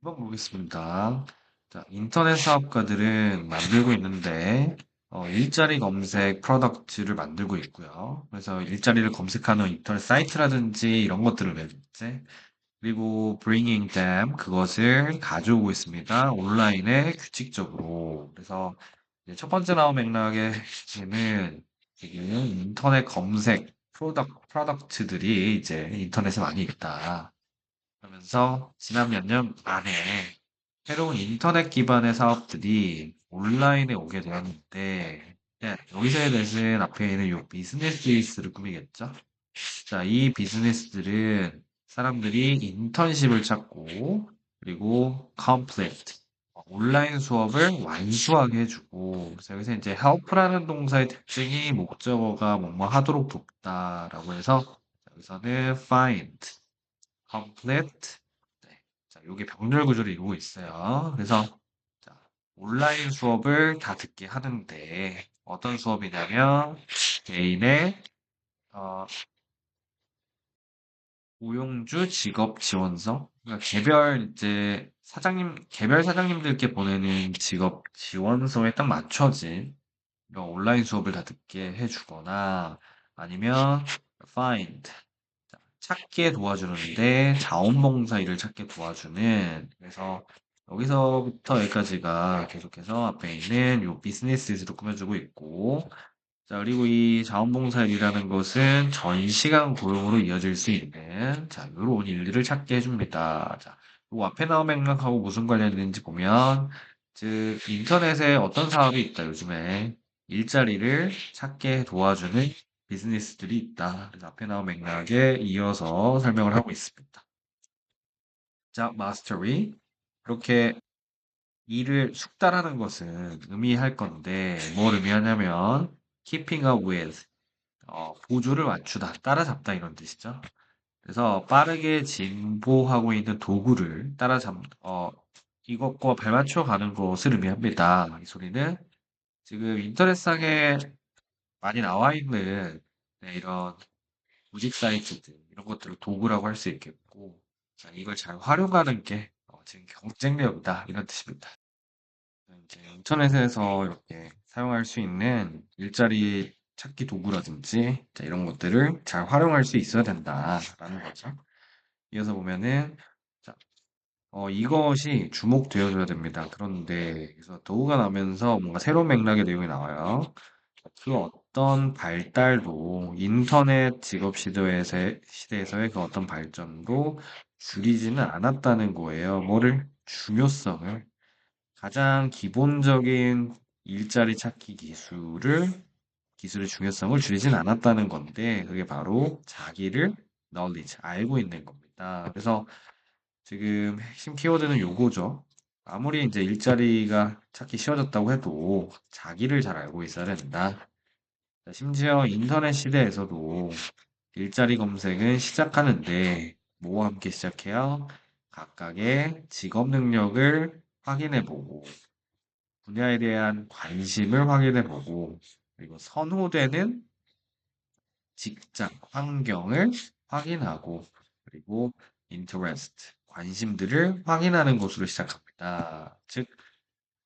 한번 보겠습니다. 자, 인터넷 사업가들은 만들고 있는데, 일자리 검색 프로덕트를 만들고 있고요. 그래서 일자리를 검색하는 인터넷 사이트라든지 이런 것들을 내는데, 그리고 bringing them, 그것을 가져오고 있습니다. 온라인에 규칙적으로. 그래서 이제 첫 번째 나온 맥락에는 지금 인터넷 검색 프로덕트들이 이제 인터넷에 많이 있다. 그러면서 지난 몇 년 안에 새로운 인터넷 기반의 사업들이 온라인에 오게 되었는데, 네, 여기서의 넷은 앞에 있는 이 비즈니스를 꾸미겠죠? 자, 이 비즈니스들은 사람들이 인턴십을 찾고, 그리고 complete, 온라인 수업을 완수하게 해주고, 그래서 여기서 이제 help라는 동사의 특징이 목적어가 뭐뭐 하도록 돕다라고 해서, 여기서는 find, complete, 네. 자, 요게 병렬 구조를 이루고 있어요. 그래서 자, 온라인 수업을 다 듣게 하는데 어떤 수업이냐면 개인의 어, 고용주 직업 지원서, 그러니까 개별 사장님들께 보내는 직업 지원서에 딱 맞춰진 이런 온라인 수업을 다 듣게 해주거나 아니면 find, 찾게 도와주는데 자원봉사 일을 찾게 도와주는, 그래서 여기서부터 여기까지가 계속해서 앞에 있는 요 비즈니스로 꾸며주고 있고, 자, 그리고 이 자원봉사 일이라는 것은 전시간 고용으로 이어질 수 있는, 자, 요런 일들을 찾게 해줍니다. 자, 요 앞에 나온 맥락하고 무슨 관련이 있는지 보면, 즉, 인터넷에 어떤 사업이 있다, 요즘에. 일자리를 찾게 도와주는 비즈니스들이 있다. 그래서 앞에 나온 맥락에 이어서 설명을 하고 있습니다. 자, 마스터리. 이렇게 일을 숙달하는 것은 의미할 건데, 뭘 의미하냐면, keeping up with, 보조를 맞추다, 따라잡다 이런 뜻이죠. 그래서 빠르게 진보하고 있는 도구를 이것과 발맞춰 가는 것을 의미합니다. 이 소리는 지금 인터넷상에 많이 나와 있는 네, 이런 구직 사이트들, 이런 것들을 도구라고 할 수 있겠고, 자, 이걸 잘 활용하는 게 지금 경쟁력이다, 이런 뜻입니다. 이제 인터넷에서 이렇게 사용할 수 있는 일자리 찾기 도구라든지 자, 이런 것들을 잘 활용할 수 있어야 된다라는 거죠. 이어서 보면은 자, 이것이 주목되어줘야 됩니다. 그런데 그래서 도구가 나오면서 뭔가 새로운 맥락의 내용이 나와요. 그 어떤 발달도 인터넷 직업 시대에서의 그 어떤 발전도 줄이지는 않았다는 거예요. 뭐를? 중요성을. 가장 기본적인 일자리 찾기 기술의 중요성을 줄이진 않았다는 건데, 그게 바로 자기를 knowledge, 알고 있는 겁니다. 그래서 지금 핵심 키워드는 요거죠. 아무리 이제 일자리가 찾기 쉬워졌다고 해도 자기를 잘 알고 있어야 된다. 자, 심지어 인터넷 시대에서도 일자리 검색은 시작하는데 뭐와 함께 시작해요? 각각의 직업 능력을 확인해보고 분야에 대한 관심을 확인해보고 그리고 선호되는 직장 환경을 확인하고 그리고 interest 관심들을 확인하는 것으로 시작합니다. 즉,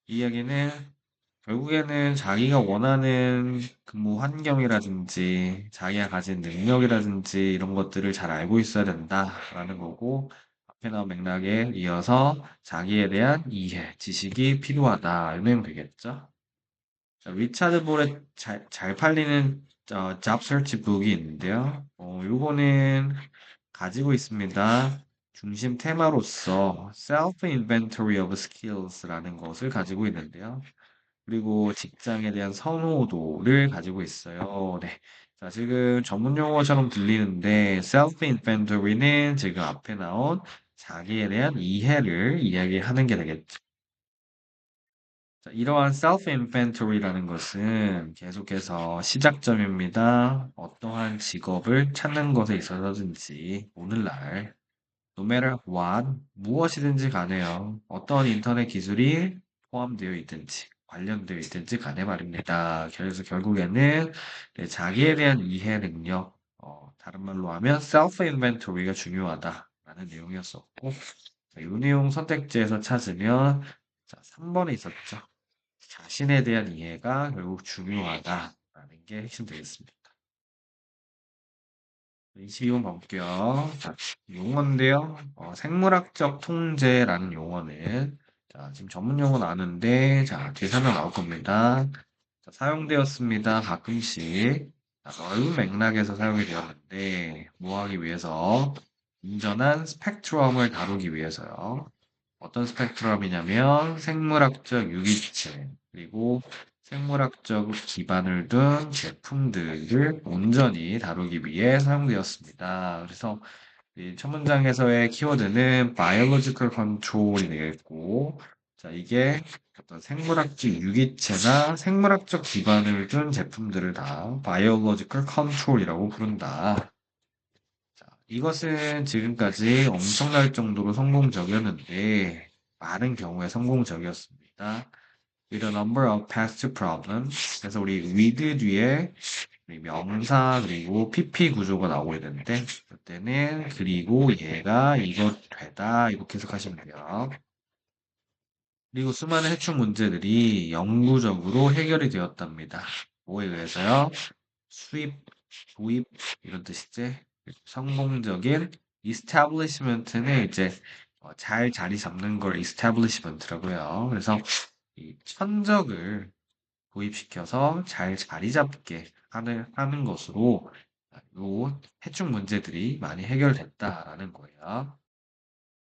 이 이야기는 결국에는 자기가 원하는 근무 환경이라든지 자기가 가진 능력이라든지 이런 것들을 잘 알고 있어야 된다라는 거고 앞에 나온 맥락에 이어서 자기에 대한 이해, 지식이 필요하다. 이 내용 되겠죠? 자, 리차드 볼의 잘 팔리는 잡 서치 북이 있는데요. 요거는 가지고 있습니다. 중심 테마로서 Self Inventory of Skills라는 것을 가지고 있는데요. 그리고 직장에 대한 선호도를 가지고 있어요. 네. 자, 지금 전문 용어처럼 들리는데 self inventory는 지금 앞에 나온 자기에 대한 이해를 이야기하는 게 되겠죠. 자, 이러한 self inventory라는 것은 계속해서 시작점입니다. 어떠한 직업을 찾는 것에 있어서든지 오늘날 no matter what 무엇이든지 간에요. 어떤 인터넷 기술이 포함되어 있든지 관련되어 있든지 간에 말입니다. 그래서 결국에는 네, 자기에 대한 이해 능력, 다른 말로 하면 self inventory가 중요하다라는 내용이었었고 자, 이 내용 선택지에서 찾으면 자, 3번에 있었죠. 자신에 대한 이해가 결국 중요하다라는 게 핵심 되겠습니다. 22번 볼게요. 자, 용어인데요. 생물학적 통제라는 용어는 자, 지금 전문 용어 나왔는데 자, 뒤에 설명 나올 겁니다. 자, 사용되었습니다. 가끔씩 자, 넓은 맥락에서 사용이 되었는데 뭐 하기 위해서? 온전한 스펙트럼을 다루기 위해서요. 어떤 스펙트럼이냐면 생물학적 유기체 그리고 생물학적 기반을 둔 제품들을 온전히 다루기 위해 사용되었습니다. 그래서 이 첫 문장에서의 키워드는 biological control이 되겠고, 자, 이게 어떤 생물학적 유기체나 생물학적 기반을 둔 제품들을 다 biological control이라고 부른다. 자, 이것은 지금까지 엄청날 정도로 성공적이었는데, 많은 경우에 성공적이었습니다. With a number of past problems. 그래서 우리 with 뒤에 우리 명사 그리고 PP 구조가 나오게 되는데, 그때는 그리고 얘가 이것 되다 이렇게 해석하시면 돼요. 그리고 수많은 해충 문제들이 영구적으로 해결이 되었답니다. 뭐에 의해서요? 수입, 도입 이런 뜻이지. 성공적인 establishment는 이제 잘 자리 잡는 걸 establishment라고요. 그래서 이 천적을 도입시켜서 잘 자리 잡게 하는 것으로 요 해충 문제들이 많이 해결됐다라는 거예요.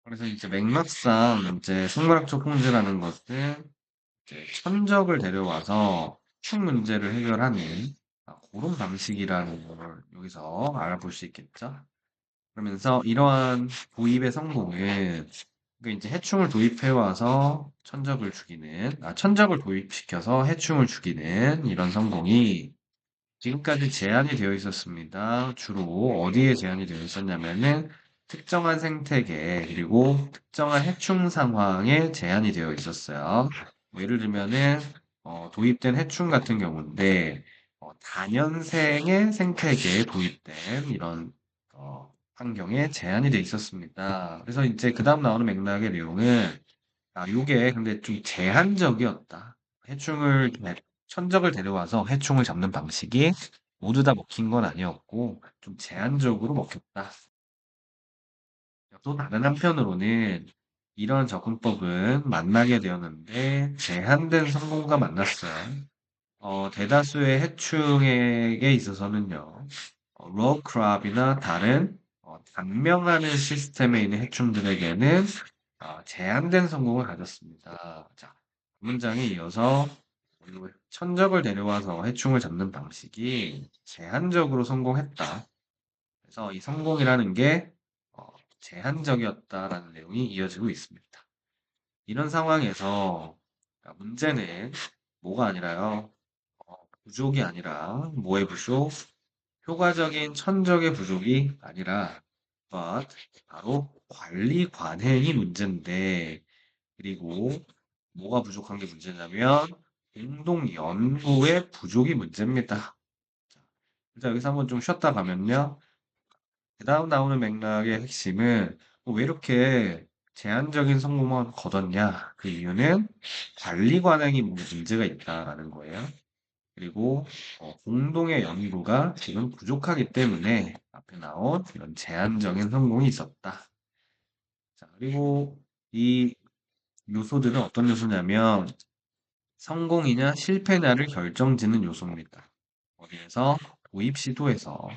그래서 이제 맥락상 이제 생물학적 통제라는 것은 이제 천적을 데려와서 해충 문제를 해결하는 그런 방식이라는 걸 여기서 알아볼 수 있겠죠. 그러면서 이러한 도입의 성공은 그러니까 이제 해충을 도입해 와서 천적을 도입시켜서 해충을 죽이는 이런 성공이 지금까지 제한이 되어 있었습니다. 주로 어디에 제한이 되어 있었냐면은 특정한 생태계 그리고 특정한 해충 상황에 제한이 되어 있었어요. 뭐 예를 들면은 도입된 해충 같은 경우인데 다년생의 생태계에 도입된 이런 환경에 제한이 되어 있었습니다. 그래서 이제 그 다음 나오는 맥락의 내용은 요게 근데 좀 제한적이었다. 천적을 데려와서 해충을 잡는 방식이 모두 다 먹힌 건 아니었고, 좀 제한적으로 먹혔다. 또 다른 한편으로는 이런 접근법은 만나게 되었는데, 제한된 성공과 만났어요. 대다수의 해충에게 있어서는요, 로크랍이나 다른 단명하는 시스템에 있는 해충들에게는 제한된 성공을 가졌습니다. 자, 문장에 이어서 천적을 데려와서 해충을 잡는 방식이 제한적으로 성공했다. 그래서 이 성공이라는 게 제한적이었다라는 내용이 이어지고 있습니다. 이런 상황에서 문제는 뭐가 아니라요. 부족이 아니라 뭐의 부족? 효과적인 천적의 부족이 아니라 but 바로 관리 관행이 문제인데 그리고 뭐가 부족한 게 문제냐면 공동 연구의 부족이 문제입니다. 자, 일단 여기서 한번 좀 쉬었다 가면요. 그다음 나오는 맥락의 핵심은 왜 이렇게 제한적인 성공만 거뒀냐? 그 이유는 관리 관행이 문제가 있다라는 거예요. 그리고 공동의 연구가 지금 부족하기 때문에 앞에 나온 이런 제한적인 성공이 있었다. 자, 그리고 이 요소들은 어떤 요소냐면 성공이냐 실패냐를 결정짓는 요소입니다. 어디에서? 도입 시도에서.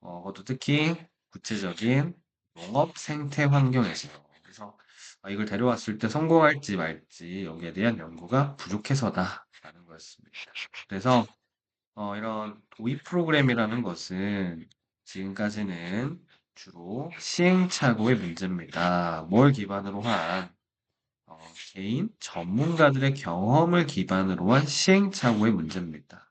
그것도 특히 구체적인 농업 생태 환경에서요. 그래서 이걸 데려왔을 때 성공할지 말지 여기에 대한 연구가 부족해서다라는 거였습니다. 그래서 이런 도입 프로그램이라는 것은 지금까지는 주로 시행착오의 문제입니다. 뭘 기반으로 한 개인 전문가들의 경험을 기반으로 한 시행착오의 문제입니다.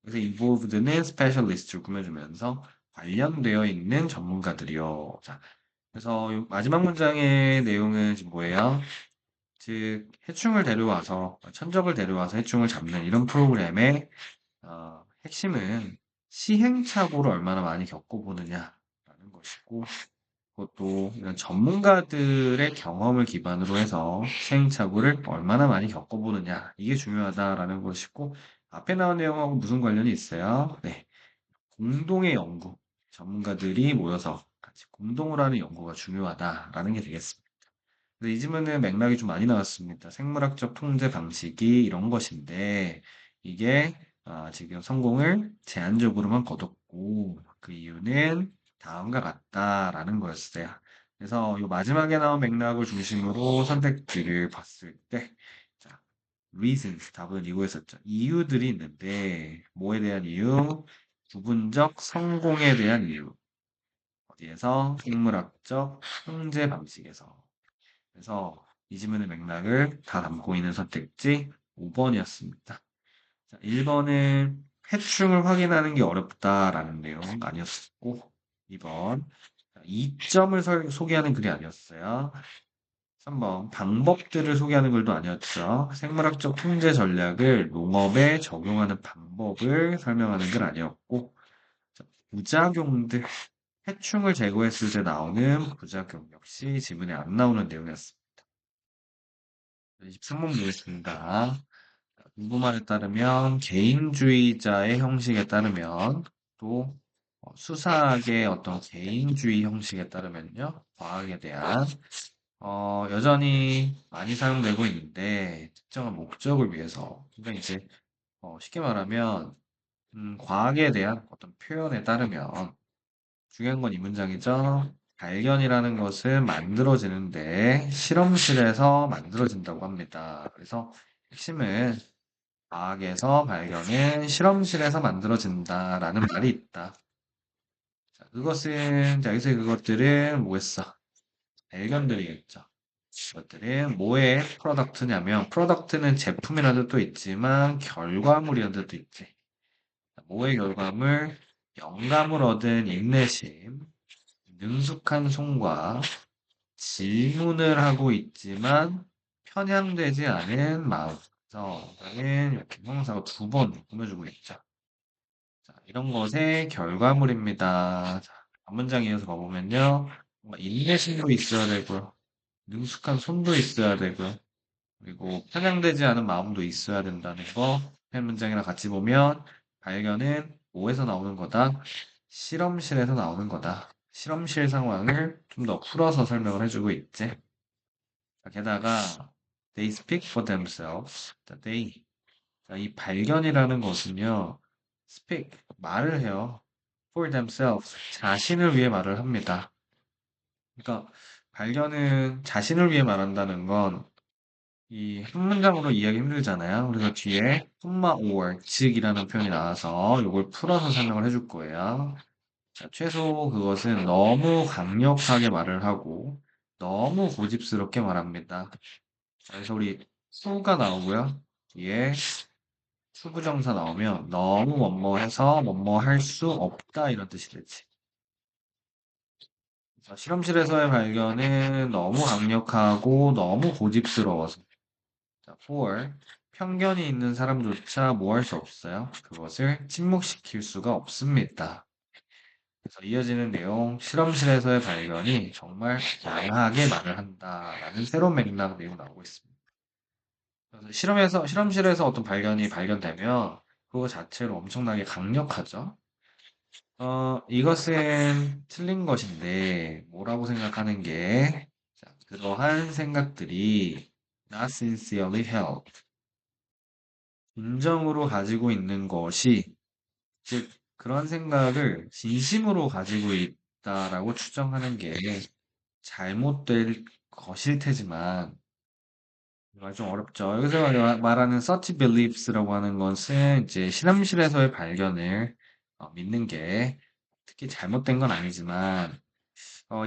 그래서 involved는 specialist를 꾸며주면서 관련되어 있는 전문가들이요. 자, 그래서 마지막 문장의 내용은 지금 뭐예요? 즉 해충을 데려와서 천적을 데려와서 해충을 잡는 이런 프로그램의 핵심은 시행착오를 얼마나 많이 겪어보느냐라는 것이고 그것도 이런 전문가들의 경험을 기반으로 해서 시행착오를 얼마나 많이 겪어보느냐, 이게 중요하다라는 것이고, 앞에 나온 내용하고 무슨 관련이 있어요? 네. 공동의 연구, 전문가들이 모여서 같이 공동으로 하는 연구가 중요하다라는 게 되겠습니다. 근데 이 질문은 맥락이 좀 많이 나왔습니다. 생물학적 통제 방식이 이런 것인데, 이게 지금 성공을 제한적으로만 거뒀고, 그 이유는 다음과 같다라는 거였어요. 그래서 이 마지막에 나온 맥락을 중심으로 선택지를 봤을 때, 자, reasons, 답은 이거였었죠. 이유들이 있는데, 뭐에 대한 이유? 부분적 성공에 대한 이유. 어디에서? 생물학적 통제 방식에서. 그래서 이 질문의 맥락을 다 담고 있는 선택지 5번이었습니다. 자, 1번은 해충을 확인하는 게 어렵다라는 내용 아니었고, 2번 이점을 소개하는 글이 아니었어요. 3번 방법들을 소개하는 글도 아니었죠. 생물학적 통제 전략을 농업에 적용하는 방법을 설명하는 글 아니었고, 자, 부작용들, 해충을 제거했을 때 나오는 부작용 역시 지문에 안 나오는 내용이었습니다. 23번 보겠습니다. 누구말에 따르면 개인주의자의 형식에 따르면 또 수사학의 어떤 개인주의 형식에 따르면요. 과학에 대한 여전히 많이 사용되고 있는데 특정한 목적을 위해서 그러니까 이제 쉽게 말하면 과학에 대한 어떤 표현에 따르면 중요한 건 이 문장이죠. 발견이라는 것은 만들어지는데 실험실에서 만들어진다고 합니다. 그래서 핵심은 과학에서 발견은 실험실에서 만들어진다라는 말이 있다. 자, 그것은 자, 여기서 그것들은 뭐겠어? 발견들이겠죠. 그것들은 뭐의 프로덕트냐면 프로덕트는 제품이라는 뜻도 있지만 결과물이라는 뜻도 있지. 뭐의 결과물? 영감을 얻은 인내심, 능숙한 손과 질문을 하고 있지만 편향되지 않은 마음. 그래서 여기는 이렇게 형용사가 2번 꾸며주고 있죠. 자, 이런 것의 결과물입니다. 자, 앞문장 이어서 봐보면요. 뭔가 인내심도 있어야 되고요. 능숙한 손도 있어야 되고요. 그리고 편향되지 않은 마음도 있어야 된다는 거. 한 문장이랑 같이 보면 발견은 뭐에서 나오는 거다? 실험실에서 나오는 거다. 실험실 상황을 좀 더 풀어서 설명을 해주고 있지. 자, 게다가 they speak for themselves. 자, 자, 이 발견이라는 것은요. speak, 말을 해요. for themselves, 자신을 위해 말을 합니다. 그러니까 발견은 자신을 위해 말한다는 건 이 한 문장으로 이해하기 힘들잖아요. 그래서 뒤에 comma or, 즉이라는 표현이 나와서 이걸 풀어서 설명을 해줄 거예요. 자, 최소 그것은 너무 강력하게 말을 하고 너무 고집스럽게 말합니다. 자, 그래서 우리 수가 나오고요. 뒤에 수부정사 나오면 너무 뭐뭐해서 뭐뭐 할 수 없다 이런 뜻이 되지. 자, 실험실에서의 발견은 너무 강력하고 너무 고집스러워서. 자, for 편견이 있는 사람조차 뭐 할 수 없어요. 그것을 침묵시킬 수가 없습니다. 그래서 이어지는 내용, 실험실에서의 발견이 정말 강하게 말을 한다라는 새로운 맥락 내용 나오고 있습니다. 그래서 실험실에서 어떤 발견이 발견되면 그거 자체로 엄청나게 강력하죠. 이것은 틀린 것인데, 뭐라고 생각하는 게, 자, 그러한 생각들이 not sincerely held, 진정으로 가지고 있는 것이, 즉, 그런 생각을 진심으로 가지고 있다라고 추정하는 게 잘못될 것일 테지만, 이거 좀 어렵죠. 여기서 말하는 such beliefs라고 하는 것은 이제 실험실에서의 발견을 믿는 게 특히 잘못된 건 아니지만,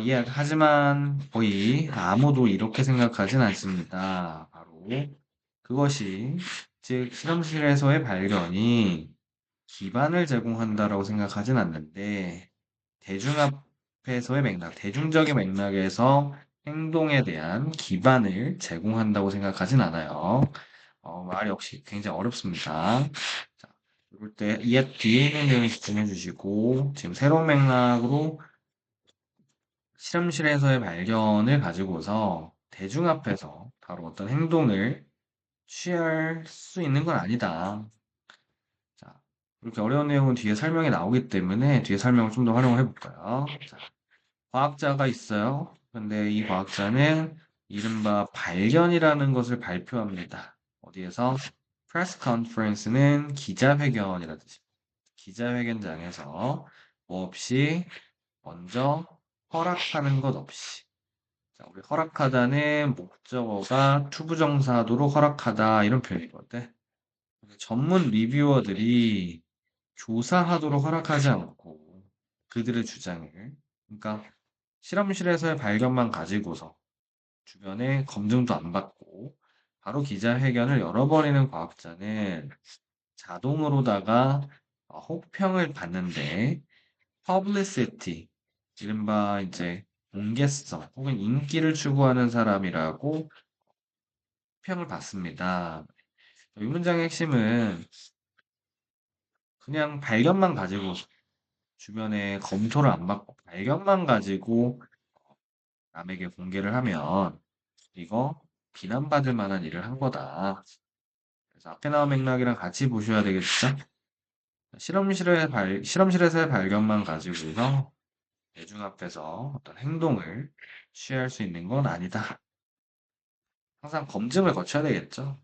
예, 하지만 거의 아무도 이렇게 생각하진 않습니다. 바로 그것이, 즉, 실험실에서의 발견이 기반을 제공한다라고 생각하진 않는데, 대중 앞에서의 맥락, 대중적인 맥락에서 행동에 대한 기반을 제공한다고 생각하진 않아요. 말 역시 굉장히 어렵습니다. 자, 이럴 때, 뒤에 있는 내용 집중해 주시고, 지금 새로운 맥락으로 실험실에서의 발견을 가지고서 대중 앞에서 바로 어떤 행동을 취할 수 있는 건 아니다. 자, 이렇게 어려운 내용은 뒤에 설명이 나오기 때문에 뒤에 설명을 좀 더 활용을 해볼까요? 자, 과학자가 있어요. 근데 이 과학자는 이른바 발견이라는 것을 발표합니다. 어디에서? 프레스 컨퍼런스는 기자회견이라 뜻입니다. 기자회견장에서 뭐 없이 먼저 허락하는 것 없이. 자, 우리 허락하다는 목적어가 투부정사도록 허락하다 이런 표현이거든. 전문 리뷰어들이 조사하도록 허락하지 않고 그들의 주장을, 그러니까 실험실에서의 발견만 가지고서 주변에 검증도 안 받고 바로 기자회견을 열어버리는 과학자는 자동으로다가 혹평을 받는데 publicity, 이른바 이제 공개성 혹은 인기를 추구하는 사람이라고 평을 받습니다. 이 문장의 핵심은 그냥 발견만 가지고 주변에 검토를 안 받고 발견만 가지고 남에게 공개를 하면 이거 비난받을 만한 일을 한 거다. 그래서 앞에 나온 맥락이랑 같이 보셔야 되겠죠? 실험실에서의 발견만 가지고서 대중 앞에서 어떤 행동을 취할 수 있는 건 아니다. 항상 검증을 거쳐야 되겠죠?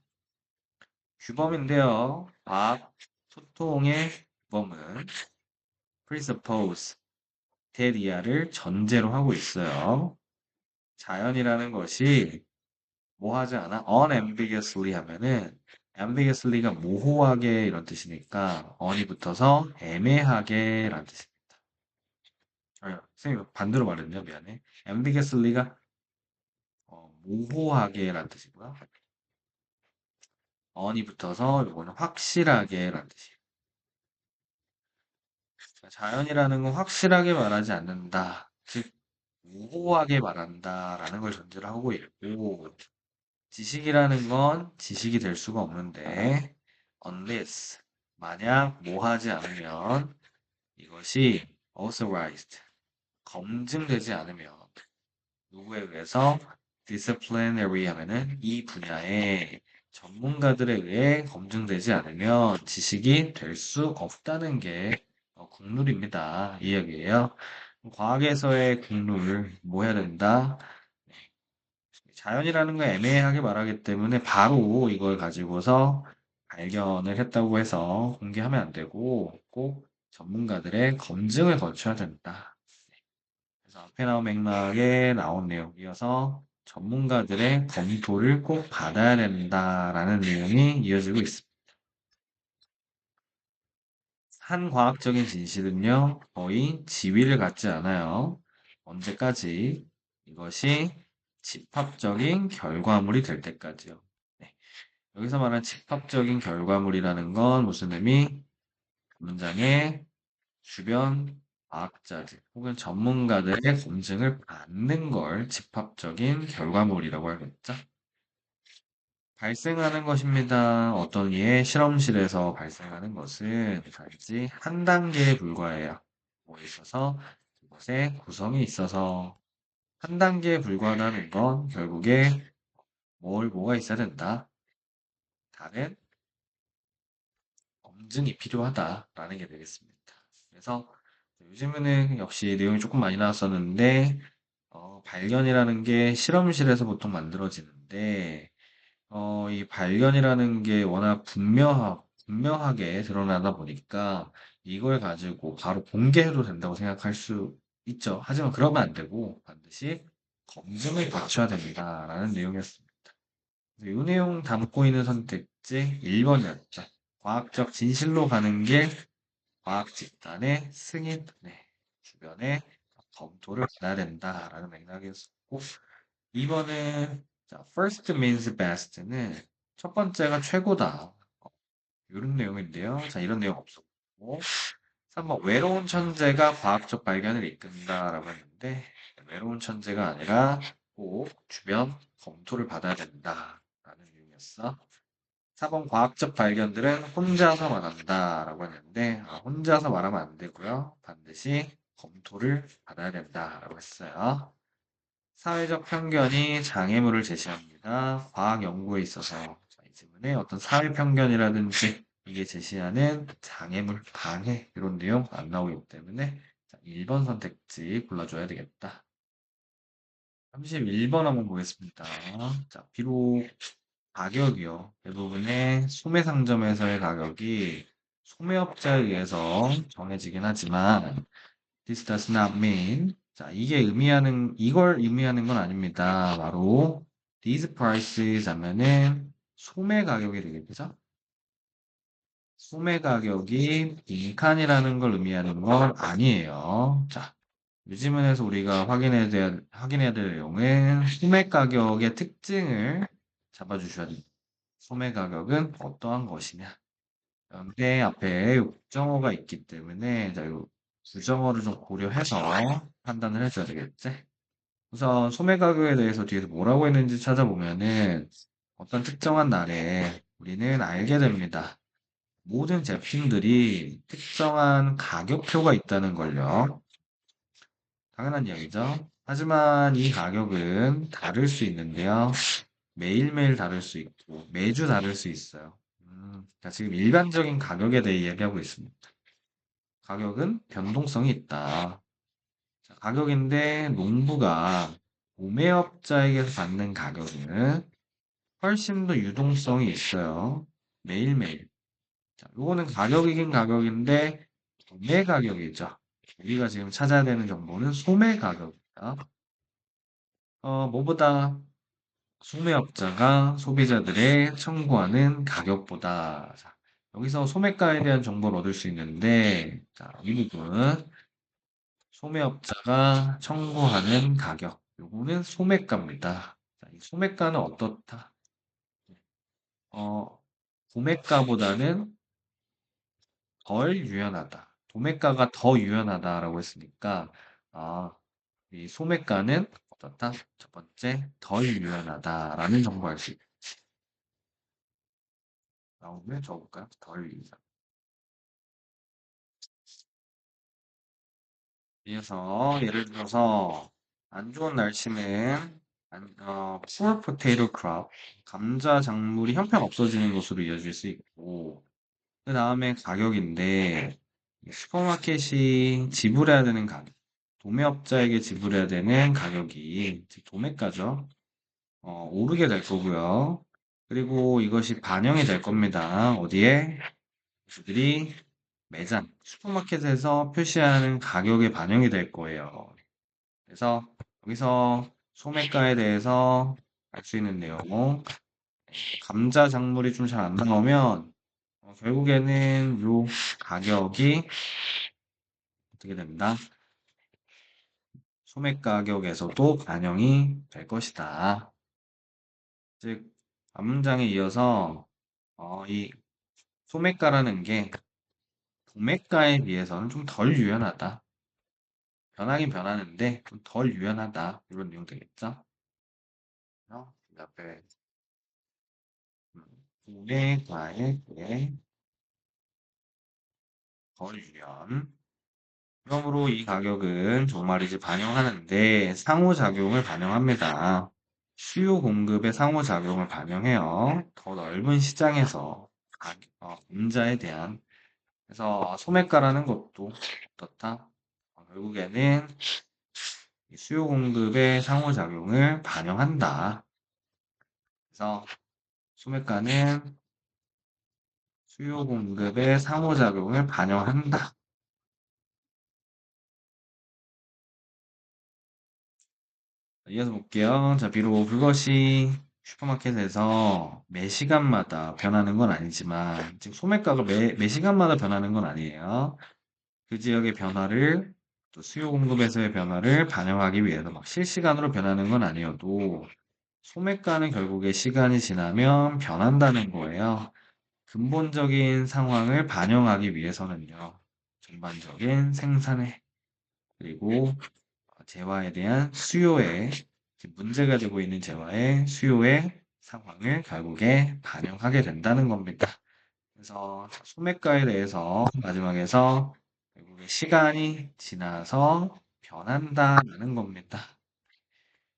규범인데요. 과학 소통의 규범은 presuppose, 대리아를 전제로 하고 있어요. 자연이라는 것이 뭐 하지 않아? unambiguously 하면은 ambiguously가 모호하게 이런 뜻이니까 on이 붙어서 애매하게 라는 뜻입니다. 선생님 반대로 말했네요. 미안해. ambiguously가 모호하게 라는 뜻이고요. on이 붙어서 이거는 확실하게 라는 뜻이에요. 자연이라는 건 확실하게 말하지 않는다. 즉 모호하게 말한다라는 걸 전제로 하고 있고 지식이라는 건 지식이 될 수가 없는데 unless 만약 뭐 하지 않으면 이것이 authorized 검증되지 않으면 누구에 의해서 disciplinary 하면은 이 분야의 전문가들에 의해 검증되지 않으면 지식이 될 수 없다는 게 국룰입니다. 이 이야기예요. 과학에서의 국룰 뭐 해야 된다? 자연이라는 걸 애매하게 말하기 때문에 바로 이걸 가지고서 발견을 했다고 해서 공개하면 안 되고 꼭 전문가들의 검증을 거쳐야 된다. 그래서 앞에 나온 맥락에 나온 내용이어서 전문가들의 검토를 꼭 받아야 된다라는 내용이 이어지고 있습니다. 한 과학적인 진실은요, 거의 지위를 갖지 않아요. 언제까지? 이것이 집합적인 결과물이 될 때까지요. 네. 여기서 말하는 집합적인 결과물이라는 건 무슨 의미? 문장의 주변 과학자들 혹은 전문가들의 검증을 받는 걸 집합적인 결과물이라고 하겠죠. 발생하는 것입니다. 어떤 이의 실험실에서 발생하는 것은 단지 한 단계에 불과해요. 뭐 있어서 그것의 구성이 있어서 한 단계에 불과하다는 건 결국에 뭐가 있어야 된다. 다른 검증이 필요하다라는 게 되겠습니다. 그래서 요즘에는 역시 내용이 조금 많이 나왔었는데 발견이라는 게 실험실에서 보통 만들어지는데 이 발견이라는 게 워낙 분명하게 드러나다 보니까 이걸 가지고 바로 공개해도 된다고 생각할 수 있죠. 하지만 그러면 안 되고 반드시 검증을 거쳐야 된다라는 내용이었습니다. 이 내용 담고 있는 선택지 1번이었죠. 과학적 진실로 가는 길, 과학 집단의 승인, 네, 주변에 검토를 받아야 된다라는 맥락이었고 2번은 first means best는 첫 번째가 최고다. 이런 내용인데요. 자, 이런 내용 없었고 3번 외로운 천재가 과학적 발견을 이끈다라고 했는데 외로운 천재가 아니라 꼭 주변 검토를 받아야 된다라는 내용이었어. 4번 과학적 발견들은 혼자서 말한다라고 했는데 혼자서 말하면 안 되고요. 반드시 검토를 받아야 된다라고 했어요. 사회적 편견이 장애물을 제시합니다. 과학 연구에 있어서 이 질문에 어떤 사회 편견이라든지 이게 제시하는 장애물, 방해 이런 내용 안 나오기 때문에 1번 선택지 골라줘야 되겠다. 31번 한번 보겠습니다. 자, 비록 가격이요. 대부분의 소매 상점에서의 가격이 소매업자에 의해서 정해지긴 하지만 this does not mean 자, 이걸 의미하는 건 아닙니다. 바로 these prices 하면은 소매 가격이 되겠죠? 소매 가격이 빈칸이라는 걸 의미하는 건 아니에요. 자, 이 지문에서 우리가 확인해야 될 내용은 소매 가격의 특징을 잡아주셔야 됩니다. 소매 가격은 어떠한 것이냐. 그런데 앞에 부정어가 있기 때문에 자, 이 부정어를 좀 고려해서 판단을 해줘야 되겠지? 우선 소매 가격에 대해서 뒤에서 뭐라고 했는지 찾아보면은 어떤 특정한 날에 우리는 알게 됩니다. 모든 제품들이 특정한 가격표가 있다는 걸요. 당연한 이야기죠. 하지만 이 가격은 다를 수 있는데요. 매일매일 다를 수 있고 매주 다를 수 있어요. 자, 지금 일반적인 가격에 대해 이야기하고 있습니다. 가격은 변동성이 있다. 자, 가격인데 농부가 도매업자에게서 받는 가격은 훨씬 더 유동성이 있어요. 매일매일. 자, 요거는 가격이긴 가격인데 도매 가격이죠. 우리가 지금 찾아야 되는 정보는 소매 가격입니다. 뭐보다 소매업자가 소비자들의 청구하는 가격보다 자, 여기서 소매가에 대한 정보를 얻을 수 있는데 자, 이 부분 소매업자가 청구하는 가격 요거는 소매가입니다. 자, 이 소매가는 어떻다? 어, 도매가보다는 덜 유연하다. 도매가가 더 유연하다라고 했으니까 아, 이 소매가는 어떻다? 첫 번째 덜 유연하다라는 정보 알 수 있다. 나오면 적을까요? 덜 유연. 이어서 예를 들어서 안 좋은 날씨는 poor potato crop 감자 작물이 형편없어지는 것으로 이어질 수 있고 그 다음에 가격인데 슈퍼마켓이 지불해야 되는 가격 도매업자에게 지불해야 되는 가격이 즉 도매가죠. 오르게 될 거고요. 그리고 이것이 반영이 될 겁니다. 어디에? 그들이 매장, 슈퍼마켓에서 표시하는 가격에 반영이 될 거예요. 그래서 여기서 소매가에 대해서 알 수 있는 내용, 감자 작물이 좀 잘 안 나오면 결국에는 요 가격이 어떻게 됩니다. 소매 가격에서도 반영이 될 것이다. 즉, 앞문장에 이어서 이 소매가라는 게 도매가에 비해서는 좀 덜 유연하다. 변하긴 변하는데 좀 덜 유연하다. 이런 내용 되겠죠? 그 앞에 도매가에 비해 덜 유연. 그러므로 이 가격은 정말이지 반영하는데 상호작용을 반영합니다. 수요 공급의 상호작용을 반영해요. 더 넓은 시장에서 임자에 대한 그래서 소매가라는 것도 어떻다? 결국에는 이 수요 공급의 상호작용을 반영한다. 그래서 소매가는 수요 공급의 상호작용을 반영한다. 이어서 볼게요. 자, 비록 그것이 슈퍼마켓에서 매 시간마다 변하는 건 아니지만, 지금 소매가가 매 시간마다 변하는 건 아니에요. 그 지역의 변화를, 또 수요 공급에서의 변화를 반영하기 위해서 막 실시간으로 변하는 건 아니어도, 소매가는 결국에 시간이 지나면 변한다는 거예요. 근본적인 상황을 반영하기 위해서는요. 전반적인 생산에, 그리고 재화에 대한 수요에 문제가 되고 있는 재화의 수요의 상황을 결국에 반영하게 된다는 겁니다. 그래서 소매가에 대해서 마지막에서 결국에 시간이 지나서 변한다라는 겁니다.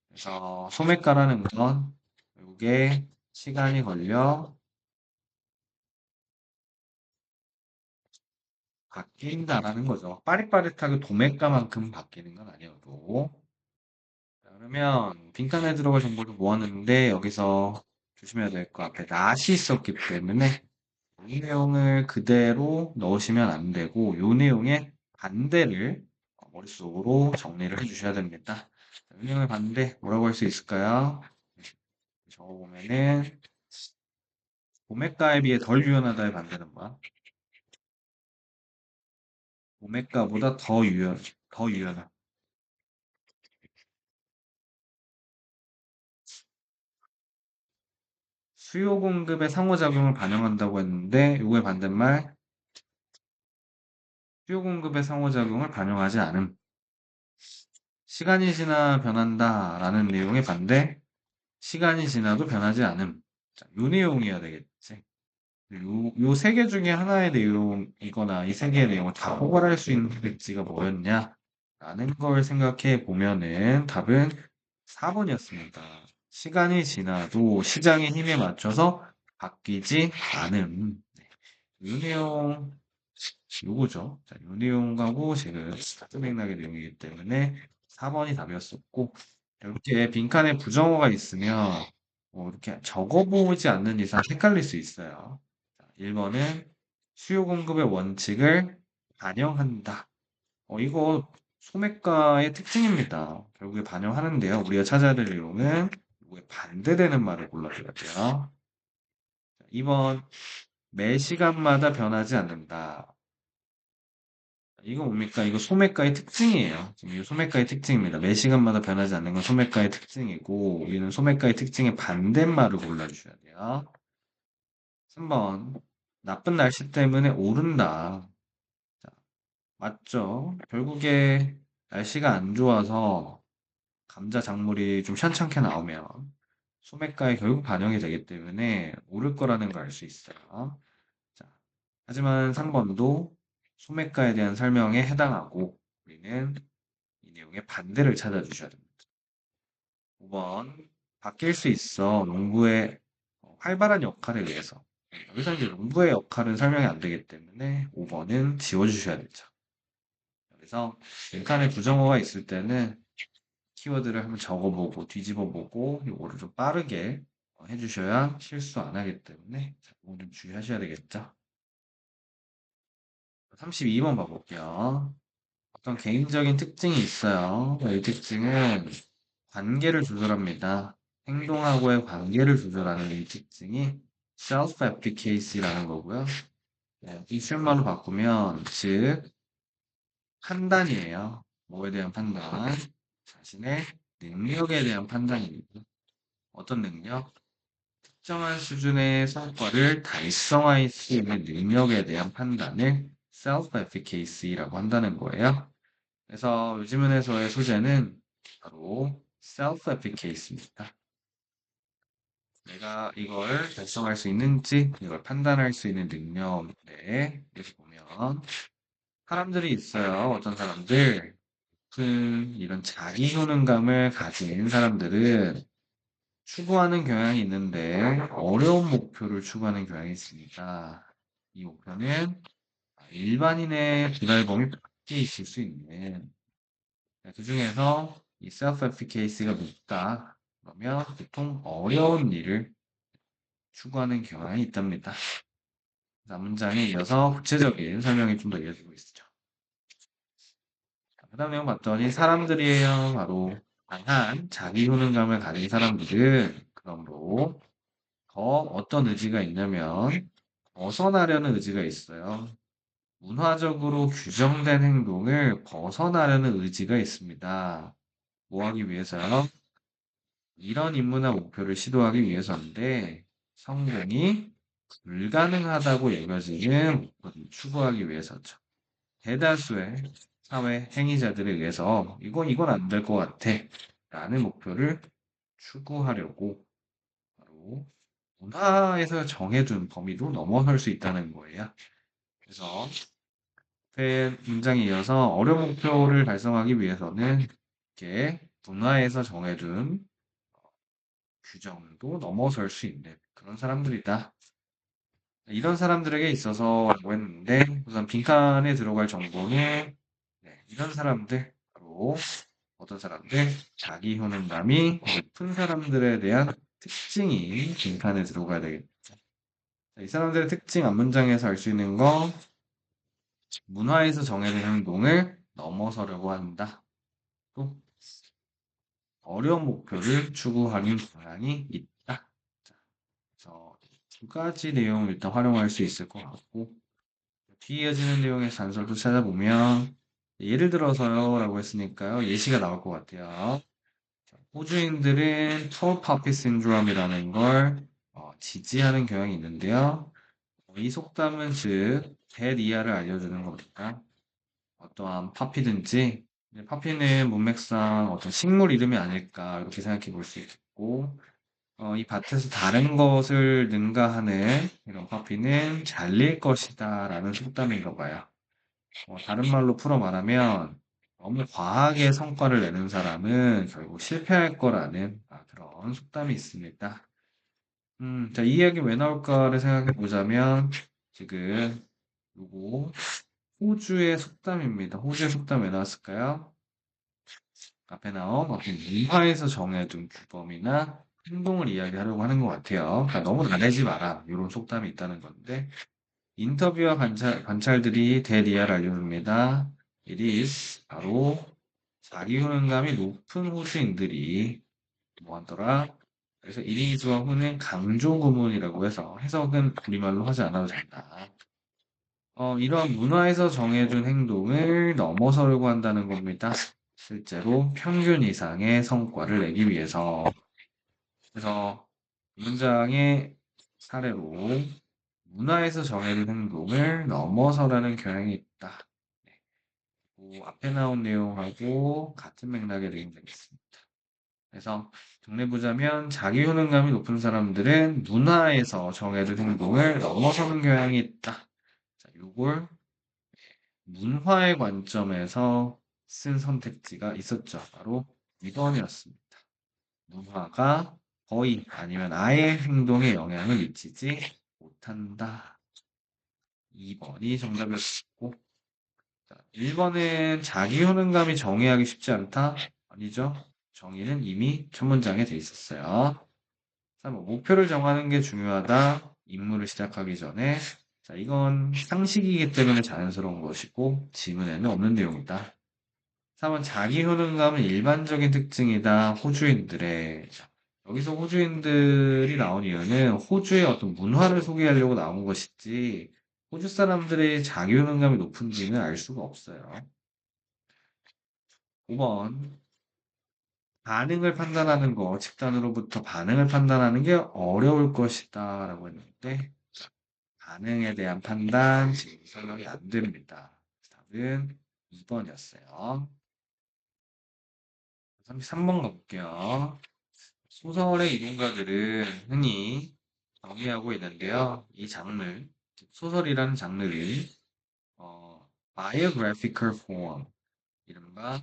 그래서 소매가라는 건 결국에 시간이 걸려 바뀐다라는 거죠. 빠릿빠릿하게 도매가만큼 바뀌는 건 아니어도. 자, 그러면 빈칸에 들어갈 정보를 모았는데 여기서 조심해야 될 거 앞에 not이 있었기 때문에 이 내용을 그대로 넣으시면 안 되고 이 내용의 반대를 머릿속으로 정리를 해주셔야 됩니다. 자, 이 내용의 반대 뭐라고 할 수 있을까요? 적어보면은 도매가에 비해 덜 유연하다의 반대는 뭐야? 도매가보다 더 유연한. 수요 공급의 상호작용을 반영한다고 했는데 요거의 반대말 수요 공급의 상호작용을 반영하지 않음. 시간이 지나 변한다라는 내용의 반대 시간이 지나도 변하지 않음. 자, 요 내용이어야 되겠지. 요 세 개 중에 하나의 내용이거나 이 세 개의 내용을 다 포괄할 수 있는 백지가 뭐였냐? 라는 걸 생각해 보면은 답은 4번이었습니다. 시간이 지나도 시장의 힘에 맞춰서 바뀌지 않음. 네. 요 내용, 요거죠. 자, 요 내용하고 지금 같은 맥락의 내용이기 때문에 4번이 답이었었고, 이렇게 빈칸에 부정어가 있으면 이렇게 적어보지 않는 이상 헷갈릴 수 있어요. 자, 1번은 수요 공급의 원칙을 반영한다. 이거 소매가의 특징입니다. 결국에 반영하는데요. 우리가 찾아야 될 내용은 이거에 반대되는 말을 골라줘야 돼요. 2번 매 시간마다 변하지 않는다. 이거 뭡니까? 이거 소매가의 특징이에요. 지금 이 소매가의 특징입니다. 매 시간마다 변하지 않는 건 소매가의 특징이고 우리는 소매가의 특징의 반대말을 골라주셔야 돼요. 3번 나쁜 날씨 때문에 오른다. 자, 맞죠? 결국에 날씨가 안 좋아서 감자 작물이 좀 시원찮게 나오면 소매가에 결국 반영이 되기 때문에 오를 거라는 걸 알 수 있어요. 자, 하지만 3번도 소매가에 대한 설명에 해당하고 우리는 이 내용의 반대를 찾아주셔야 됩니다. 5번 바뀔 수 있어 농부의 활발한 역할에 의해서 여기서 이제 농부의 역할은 설명이 안 되기 때문에 5번은 지워주셔야 되죠. 그래서 빈칸에 부정어가 있을 때는 키워드를 한번 적어보고 뒤집어보고 이거를 좀 빠르게 해주셔야 실수 안 하기 때문에 이거 좀 주의하셔야 되겠죠. 32번 봐볼게요. 어떤 개인적인 특징이 있어요. 이 특징은 관계를 조절합니다. 행동하고의 관계를 조절하는 이 특징이 self-efficacy라는 거고요. 네, 이 실말로 바꾸면 즉 판단이에요. 뭐에 대한 판단? 자신의 능력에 대한 판단입니다. 어떤 능력? 특정한 수준의 성과를 달성할 수 있는 능력에 대한 판단을 self-efficacy라고 한다는 거예요. 그래서 요지문에서의 소재는 바로 self-efficacy입니다. 내가 이걸 달성할 수 있는지 이걸 판단할 수 있는 능력. 네, 여기 보면 사람들이 있어요. 어떤 사람들 이런 자기 효능감을 가진 사람들은 추구하는 경향이 있는데 어려운 목표를 추구하는 경향이 있습니다. 이 목표는 일반인의 도달범위 밖에 있을 수 있는 그 중에서 이 self-efficacy가 높다. 그러면 보통 어려운 일을 추구하는 경향이 있답니다. 다음 문장에 이어서 구체적인 설명이 좀 더 이어지고 있죠. 그 다음 내용 봤더니 사람들이에요. 바로 강한 자기 효능감을 가진 사람들은 그러므로 더 어떤 의지가 있냐면 벗어나려는 의지가 있어요. 문화적으로 규정된 행동을 벗어나려는 의지가 있습니다. 뭐 하기 위해서요? 이런 임무나 목표를 시도하기 위해서인데 성공이 불가능하다고 여겨지는 목표를 추구하기 위해서죠. 대다수의 사회 행위자들에 의해서 이건 안 될 것 같아 라는 목표를 추구하려고 바로 문화에서 정해둔 범위도 넘어설 수 있다는 거예요. 그래서 앞에 문장에 이어서 어려운 목표를 달성하기 위해서는 이렇게 문화에서 정해둔 규정도 넘어설 수 있는 그런 사람들이다. 이런 사람들에게 있어서라고 했는데 우선 빈칸에 들어갈 정보는 이런 사람들, 바로 어떤 사람들, 자기 효능감이 높은 사람들에 대한 특징이 빈칸에 들어가야 되겠죠. 이 사람들의 특징 앞문장에서 알 수 있는 거, 문화에서 정해진 행동을 넘어서려고 한다. 또 어려운 목표를 추구하는 경향이 있다. 자, 그래서 두 가지 내용을 일단 활용할 수 있을 것 같고, 뒤에 이어지는 내용의 단서도 찾아보면 예를 들어서요 라고 했으니까요 예시가 나올 것 같아요. 호주인들은 tall poppy syndrome이라는 걸 지지하는 경향이 있는데요. 이 속담은 즉 대리아를 알려주는 겁니다. 어떠한 파피든지 파피는 문맥상 어떤 식물 이름이 아닐까 이렇게 생각해 볼 수 있겠고 이 밭에서 다른 것을 능가하는 이런 파피는 잘릴 것이다 라는 속담인가 봐요. 다른 말로 풀어 말하면 너무 과하게 성과를 내는 사람은 결국 실패할 거라는 그런 속담이 있습니다. 자, 이 이야기 왜 나올까를 생각해 보자면 지금 요거 호주의 속담입니다. 호주의 속담 왜 나왔을까요? 앞에 나온 어떤 문화에서 정해둔 규범이나 행동을 이야기하려고 하는 것 같아요. 그러니까 너무 나대지 마라. 이런 속담이 있다는 건데 인터뷰와 관찰들이 대리아를 알려줍니다. It is 바로 자기 효능감이 높은 호주인들이 뭐 하더라? 그래서 it is와 who는 강조 구문이라고 해서 해석은 우리말로 하지 않아도 된다. 이러한 문화에서 정해준 행동을 넘어서려고 한다는 겁니다. 실제로 평균 이상의 성과를 내기 위해서. 그래서 문장의 사례로 문화에서 정해진 행동을 넘어서라는 경향이 있다. 앞에 나온 내용하고 같은 맥락의 내용 되겠습니다. 그래서 정리해보자면 자기 효능감이 높은 사람들은 문화에서 정해진 행동을 넘어서는 경향이 있다. 자, 요걸 문화의 관점에서 쓴 선택지가 있었죠. 바로 2번이었습니다. 문화가 거의 아니면 아예 행동에 영향을 미치지 못한다. 2번이 정답이었고 1번은 자기 효능감이 정의하기 쉽지 않다? 아니죠. 정의는 이미 첫 문장에 돼 있었어요. 3번 목표를 정하는 게 중요하다. 임무를 시작하기 전에 자, 이건 상식이기 때문에 자연스러운 것이고 지문에는 없는 내용이다. 3번 자기 효능감은 일반적인 특징이다. 호주인들의 자, 여기서 호주인들이 나온 이유는 호주의 어떤 문화를 소개하려고 나온 것이지 호주 사람들의 자기 효능감이 높은지는 알 수가 없어요. 5번 반응을 판단하는 거, 집단으로부터 반응을 판단하는 게 어려울 것이다 라고 했는데 반응에 대한 판단 지금 설명이 안 됩니다. 답은 2번이었어요. 33번 가볼게요. 소설의 이론가들은 흔히 정의하고 있는데요. 이 장르, 즉 소설이라는 장르를 biographical form, 이른바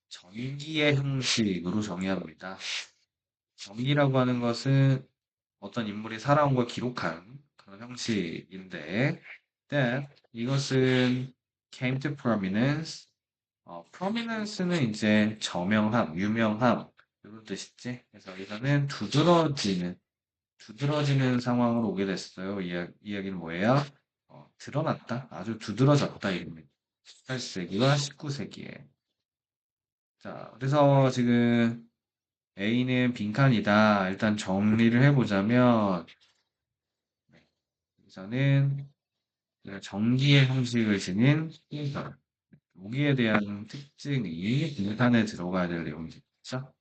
전기의 형식으로 정의합니다. 전기라고 하는 것은 어떤 인물이 살아온 걸 기록한 그런 형식인데, 이것은 came to prominence. prominence는 이제 저명함, 유명함 이런 뜻이지. 그래서 여기서는 두드러지는 상황으로 오게 됐어요. 이야기는 뭐예요? 드러났다, 아주 두드러졌다 이겁니다. 18세기와 19세기에. 자, 그래서 지금 A는 빈칸이다. 일단 정리를 해보자면, 여기서는 전기의 형식을 지닌 소설, 여기에 대한 특징이 빈칸에 들어가야 될 내용이죠. 자,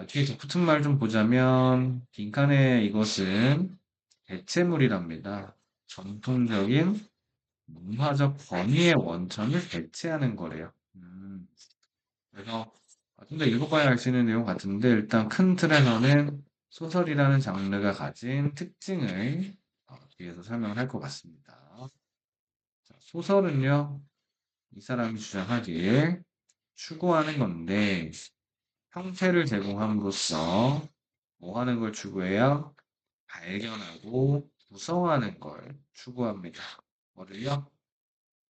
뒤에 붙은 말 좀 보자면, 빈칸에 이것은 대체물이랍니다. 전통적인 문화적 권위의 원천을 대체하는 거래요. 그래서 좀 더 읽어봐야 알 수 있는 내용 같은데 일단 큰 틀에서는 소설이라는 장르가 가진 특징을 뒤에서 설명을 할 것 같습니다. 자, 소설은요, 이 사람이 주장하길 추구하는 건데, 형태를 제공함으로써 뭐 하는 걸 추구해요? 발견하고 구성하는 걸 추구합니다. 뭐를요?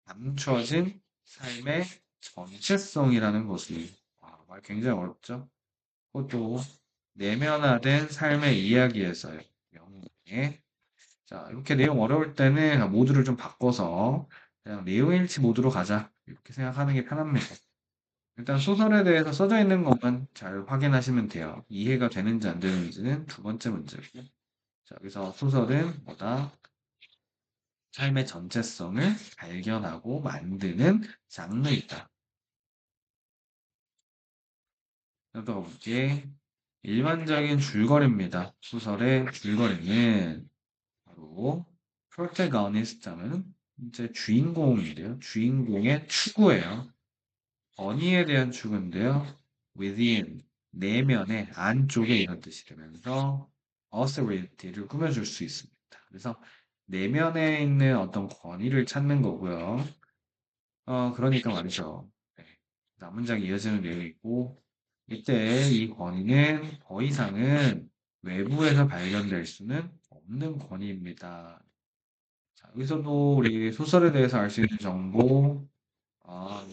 감춰진 삶의 전체성이라는 것을. 말 굉장히 어렵죠? 그것도 내면화된 삶의 이야기에서요. 영웅의. 자, 이렇게 내용 어려울 때는 모드를 좀 바꿔서 그냥 내용일치 모드로 가자. 이렇게 생각하는 게 편합니다. 일단 소설에 대해서 써져 있는 것만 잘 확인하시면 돼요. 이해가 되는지 안 되는지는 두 번째 문제고요. 자, 여기서 소설은 뭐다? 삶의 전체성을 발견하고 만드는 장르이다. 또 볼게. 일반적인 줄거리입니다. 소설의 줄거리는 바로 protagonist는 이제 주인공인데요. 주인공의 추구예요. 언의에 대한 추구인데요. within, 내면의 안쪽에 이런 뜻이 되면서 authority를 꾸며줄 수 있습니다. 그래서 내면에 있는 어떤 권위를 찾는 거고요. 그러니까 말이죠. 네. 다음 문장이 이어지는 내용이고, 이때 이 권위는 더 이상은 외부에서 발견될 수는 없는 권위입니다. 자, 여기서도 우리 소설에 대해서 알 수 있는 정보,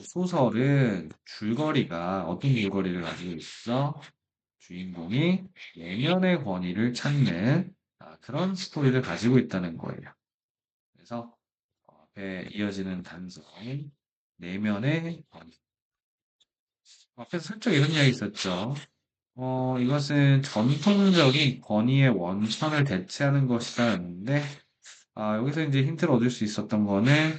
소설은 줄거리가 어떤 줄거리를 가지고 있어? 주인공이 내면의 권위를 찾는 그런 스토리를 가지고 있다는 거예요. 그래서 앞에 이어지는 단서, 내면의 권위. 앞에서 살짝 이런 이야기 있었죠. 이것은 전통적인 권위의 원천을 대체하는 것이다였는데, 여기서 이제 힌트를 얻을 수 있었던 거는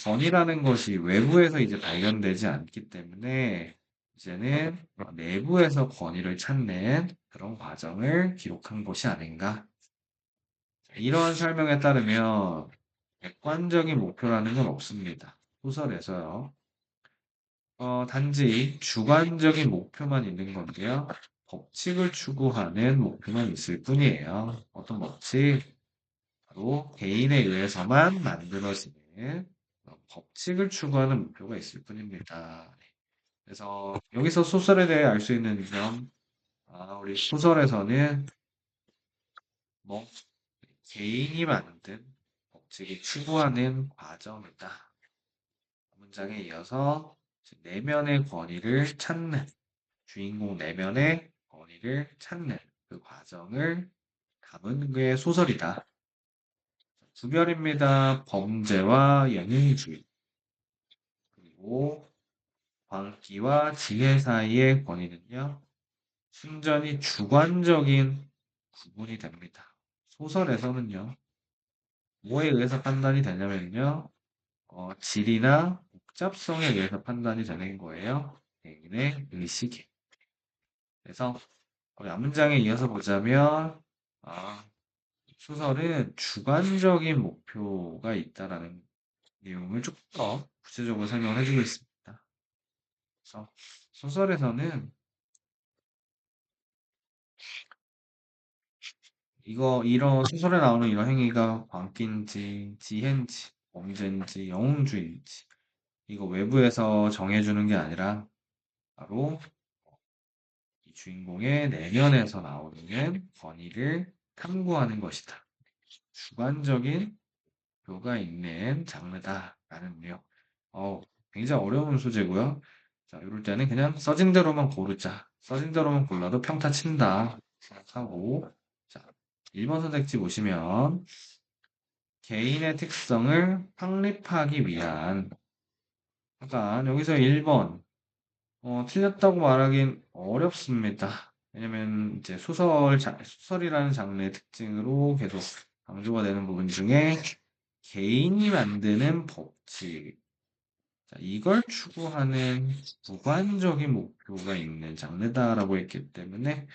권위라는 것이 외부에서 이제 발견되지 않기 때문에 이제는 내부에서 권위를 찾는 그런 과정을 기록한 것이 아닌가. 이러한 설명에 따르면 객관적인 목표라는 건 없습니다. 소설에서요. 단지 주관적인 목표만 있는 건데요. 법칙을 추구하는 목표만 있을 뿐이에요. 어떤 법칙? 바로 개인에 의해서만 만들어지는 법칙을 추구하는 목표가 있을 뿐입니다. 그래서 여기서 소설에 대해 알 수 있는 점, 우리 소설에서는 뭐 개인이 만든 법칙이 추구하는 과정이다. 문장에 이어서 내면의 권위를 찾는 주인공 내면의 권위를 찾는 그 과정을 담은 게 소설이다. 구별입니다. 범죄와 영웅주의 그리고 광기와 지혜 사이의 권위는요. 순전히 주관적인 구분이 됩니다. 소설에서는요. 뭐에 의해서 판단이 되냐면요. 질이나 복잡성에 의해서 판단이 되는 거예요. 개인의 의식에. 그래서 우리 앞문장에 이어서 보자면 소설은 주관적인 목표가 있다라는 내용을 조금 더 구체적으로 설명을 해주고 있습니다. 그래서 소설에서는 이런 소설에 나오는 이런 행위가 광기인지, 지혜인지, 범죄인지, 영웅주의인지, 이거 외부에서 정해주는 게 아니라 바로 이 주인공의 내면에서 나오는 권위를 탐구하는 것이다. 주관적인 묘가 있는 장르다라는 내용. 어, 굉장히 어려운 소재고요. 자, 이럴 때는 그냥 써진 대로만 고르자. 써진 대로만 골라도 평타 친다 생각하고 자, 1번 선택지 보시면 개인의 특성을 확립하기 위한 약간 여기서 1번 틀렸다고 말하긴 어렵습니다. 왜냐면 이제 소설이라는 장르의 특징으로 계속 강조가 되는 부분 중에 개인이 만드는 법칙, 자, 이걸 추구하는 주관적인 목표가 있는 장르다라고 했기 때문에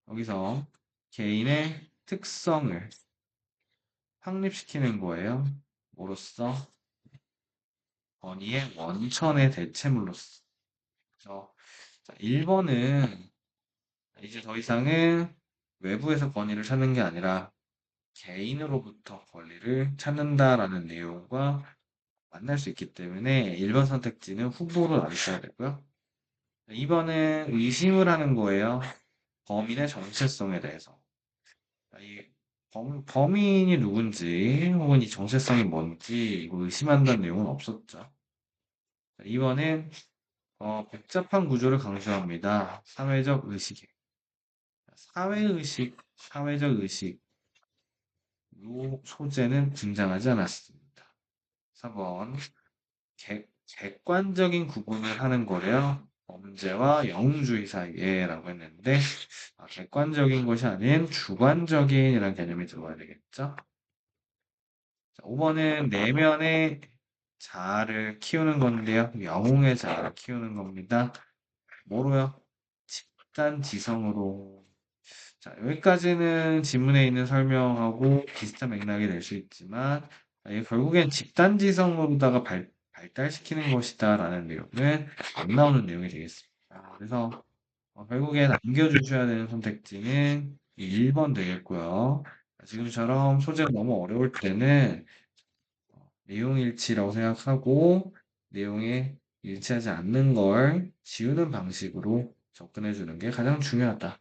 여기서 개인의 특성을 확립시키는 거예요. 뭐로써? 권위의 원천의 대체물로서. 그래서 1번은 이제 더 이상은 외부에서 권위를 찾는 게 아니라 개인으로부터 권리를 찾는다라는 내용과 만날 수 있기 때문에 1번 선택지는 후보로 놔주셔야 되고요. 2번은 의심을 하는 거예요. 범인의 정체성에 대해서. 이 범인이 누군지 혹은 이 정체성이 뭔지 이거 의심한다는 내용은 없었죠. 2번은 복잡한 구조를 강조합니다. 사회적 의식. 사회의식, 사회적 의식, 요 소재는 등장하지 않았습니다. 4번, 객관적인 구분을 하는 거래요. 범죄와 영웅주의 사이에 라고 했는데, 객관적인 것이 아닌 주관적인이라는 개념이 들어와야 되겠죠? 자, 5번은 내면의 자아를 키우는 건데요. 영웅의 자아를 키우는 겁니다. 뭐로요? 집단 지성으로. 자, 여기까지는 지문에 있는 설명하고 비슷한 맥락이 될 수 있지만, 이게 결국엔 집단지성으로다가 발달시키는 것이다라는 내용은 안 나오는 내용이 되겠습니다. 그래서 결국엔 남겨주셔야 되는 선택지는 1번 되겠고요. 지금처럼 소재가 너무 어려울 때는 내용 일치라고 생각하고 내용에 일치하지 않는 걸 지우는 방식으로 접근해 주는 게 가장 중요하다.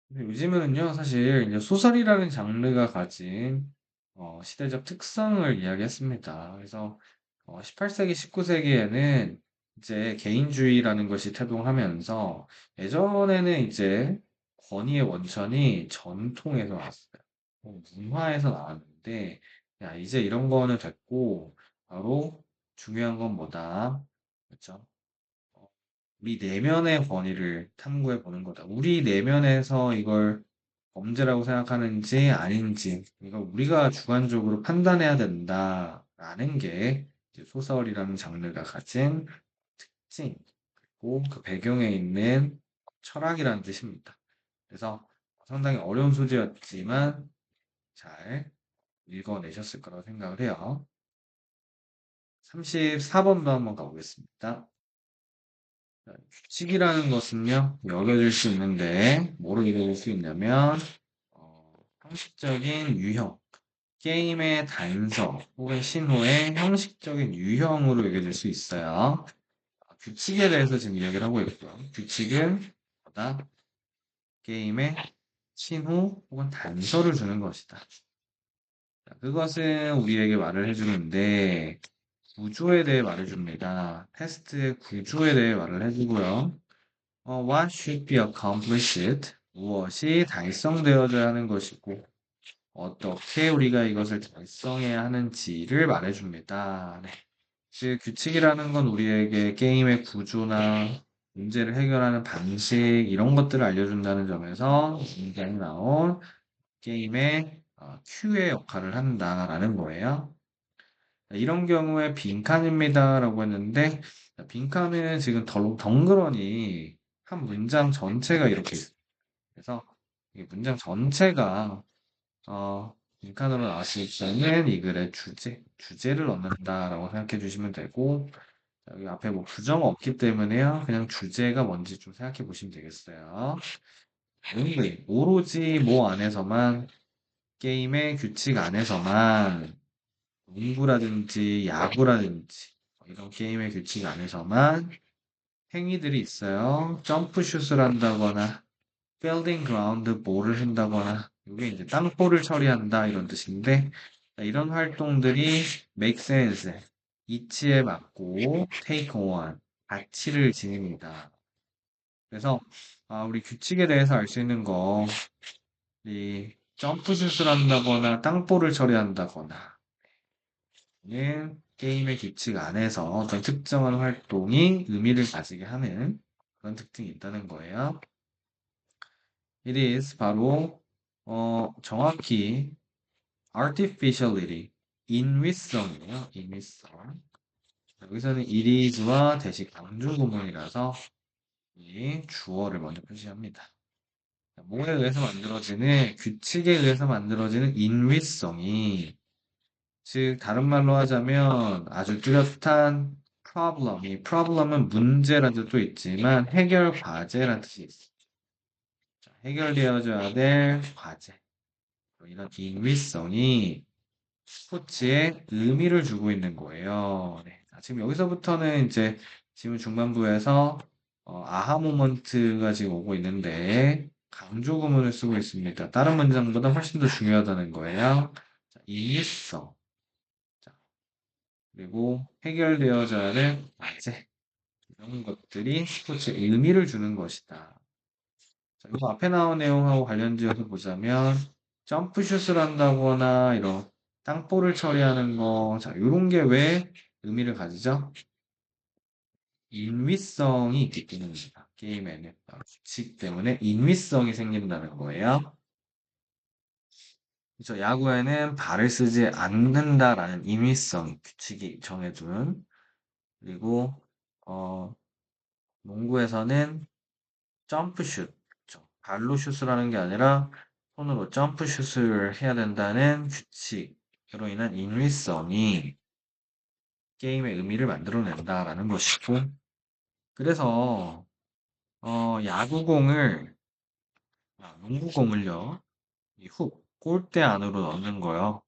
근데 요즘은요, 사실 이제 소설이라는 장르가 가진 시대적 특성을 이야기했습니다. 그래서 18세기, 19세기에는 이제 개인주의라는 것이 태동하면서 예전에는 이제 권위의 원천이 전통에서 나왔어요. 문화에서 나왔는데, 야, 이제 이런 거는 됐고, 바로 중요한 건 뭐다? 그렇죠? 우리 내면의 권위를 탐구해 보는 거다. 우리 내면에서 이걸 범죄라고 생각하는지 아닌지, 이걸 우리가 주관적으로 판단해야 된다라는 게 이제 소설이라는 장르가 가진 특징, 그리고 그 배경에 있는 철학이라는 뜻입니다. 그래서 상당히 어려운 소재였지만 잘 읽어내셨을 거라고 생각을 해요. 34번도 한번 가보겠습니다. 규칙이라는 것은요, 여겨질 수 있는데, 뭐로 여겨질 수 있냐면, 형식적인 유형, 게임의 단서 혹은 신호의 형식적인 유형으로 여겨질 수 있어요. 규칙에 대해서 지금 이야기를 하고 있고요. 규칙은 뭐다? 게임의 신호 혹은 단서를 주는 것이다. 자, 그것은 우리에게 말을 해주는데, 구조에 대해 말해줍니다. 테스트의 구조에 대해 말을 해주고요. What should be accomplished? 무엇이 달성되어져야 하는 것이고, 어떻게 우리가 이것을 달성해야 하는지를 말해줍니다. 네. 즉, 규칙이라는 건 우리에게 게임의 구조나 문제를 해결하는 방식, 이런 것들을 알려준다는 점에서 굉장히 나온 게임의 큐의 역할을 한다라는 거예요. 이런 경우에 빈칸입니다라고 했는데, 빈칸은 지금 덩그러니 한 문장 전체가 이렇게 있어요. 그래서 이 문장 전체가 빈칸으로 나왔을 때는 이 글의 주제를 넣는다라고 생각해 주시면 되고, 여기 앞에 뭐 부정어 없기 때문에요. 그냥 주제가 뭔지 좀 생각해 보시면 되겠어요. 오로지 뭐 안에서만, 게임의 규칙 안에서만, 농구라든지 야구라든지 이런 게임의 규칙 안에서만 행위들이 있어요. 점프슛을 한다거나 필딩 그라운드 볼을 한다거나 이게 이제 땅볼을 처리한다 이런 뜻인데 이런 활동들이 make sense 이치에 맞고 take on 가치를 지닙니다. 그래서 우리 규칙에 대해서 알 수 있는 거 이 점프슛을 한다거나 땅볼을 처리한다거나 는 게임의 규칙 안에서 어떤 특정한 활동이 의미를 가지게 하는 그런 특징이 있다는 거예요. It is 바로 정확히 artificiality, 인위성이에요. 인위성. 여기서는 it is와 대시 강조 구문이라서 이 주어를 먼저 표시합니다. 뭐에 의해서 만들어지는 규칙에 의해서 만들어지는 인위성이 즉 다른 말로 하자면 아주 뚜렷한 이 problem은 문제라는 뜻도 있지만 해결 과제라는 뜻이 있어요. 해결되어져야 될 과제. 이런 인위성이 스포츠에 의미를 주고 있는 거예요. 네. 자, 지금 여기서부터는 이제 지금 중반부에서 아하 모먼트가 지금 오고 있는데 강조 구문을 쓰고 있습니다. 다른 문장보다 훨씬 더 중요하다는 거예요. 자, 인위성. 자, 그리고 해결되어져야 할 과제. 이런 것들이 스포츠에 의미를 주는 것이다. 자, 이거 앞에 나온 내용하고 관련지어서 보자면 점프슛을 한다거나 이런 땅볼을 처리하는 거, 자, 요런 게 왜 의미를 가지죠? 인위성이 있기 때문입니다. 게임에는 규칙 때문에 인위성이 생긴다는 거예요. 그래서 야구에는 발을 쓰지 않는다라는 인위성 규칙이 정해둔, 그리고 어, 농구에서는 점프슛, 그쵸. 발로 슛을 하는 게 아니라 손으로 점프슛을 해야 된다는 규칙으로 인한 인위성이 게임의 의미를 만들어낸다라는 것이고, 그래서 야구공을, 농구공을요, 이 훅, 골대 안으로 넣는 거요.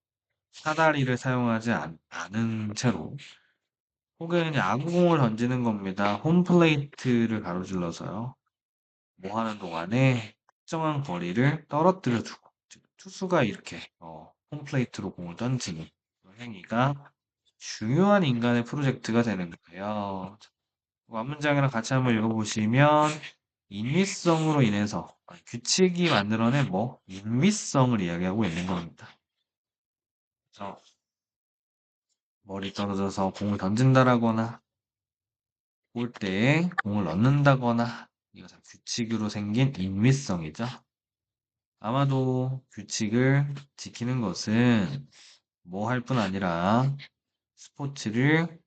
사다리를 사용하지 않은 채로, 혹은 야구공을 던지는 겁니다. 홈플레이트를 가로질러서요. 뭐 하는 동안에 특정한 거리를 떨어뜨려 주고, 즉 투수가 이렇게 홈플레이트로 공을 던지는 그런 행위가 중요한 인간의 프로젝트가 되는 거예요. 앞문장이랑 같이 한번 읽어보시면 인위성으로 인해서 규칙이 만들어낸 인위성을 이야기하고 있는 겁니다. 그래서 멀리 떨어져서 공을 던진다라거나 골대에 공을 넣는다거나 이것은 규칙으로 생긴 인위성이죠. 아마도 규칙을 지키는 것은 뭐 할 뿐 아니라 스포츠를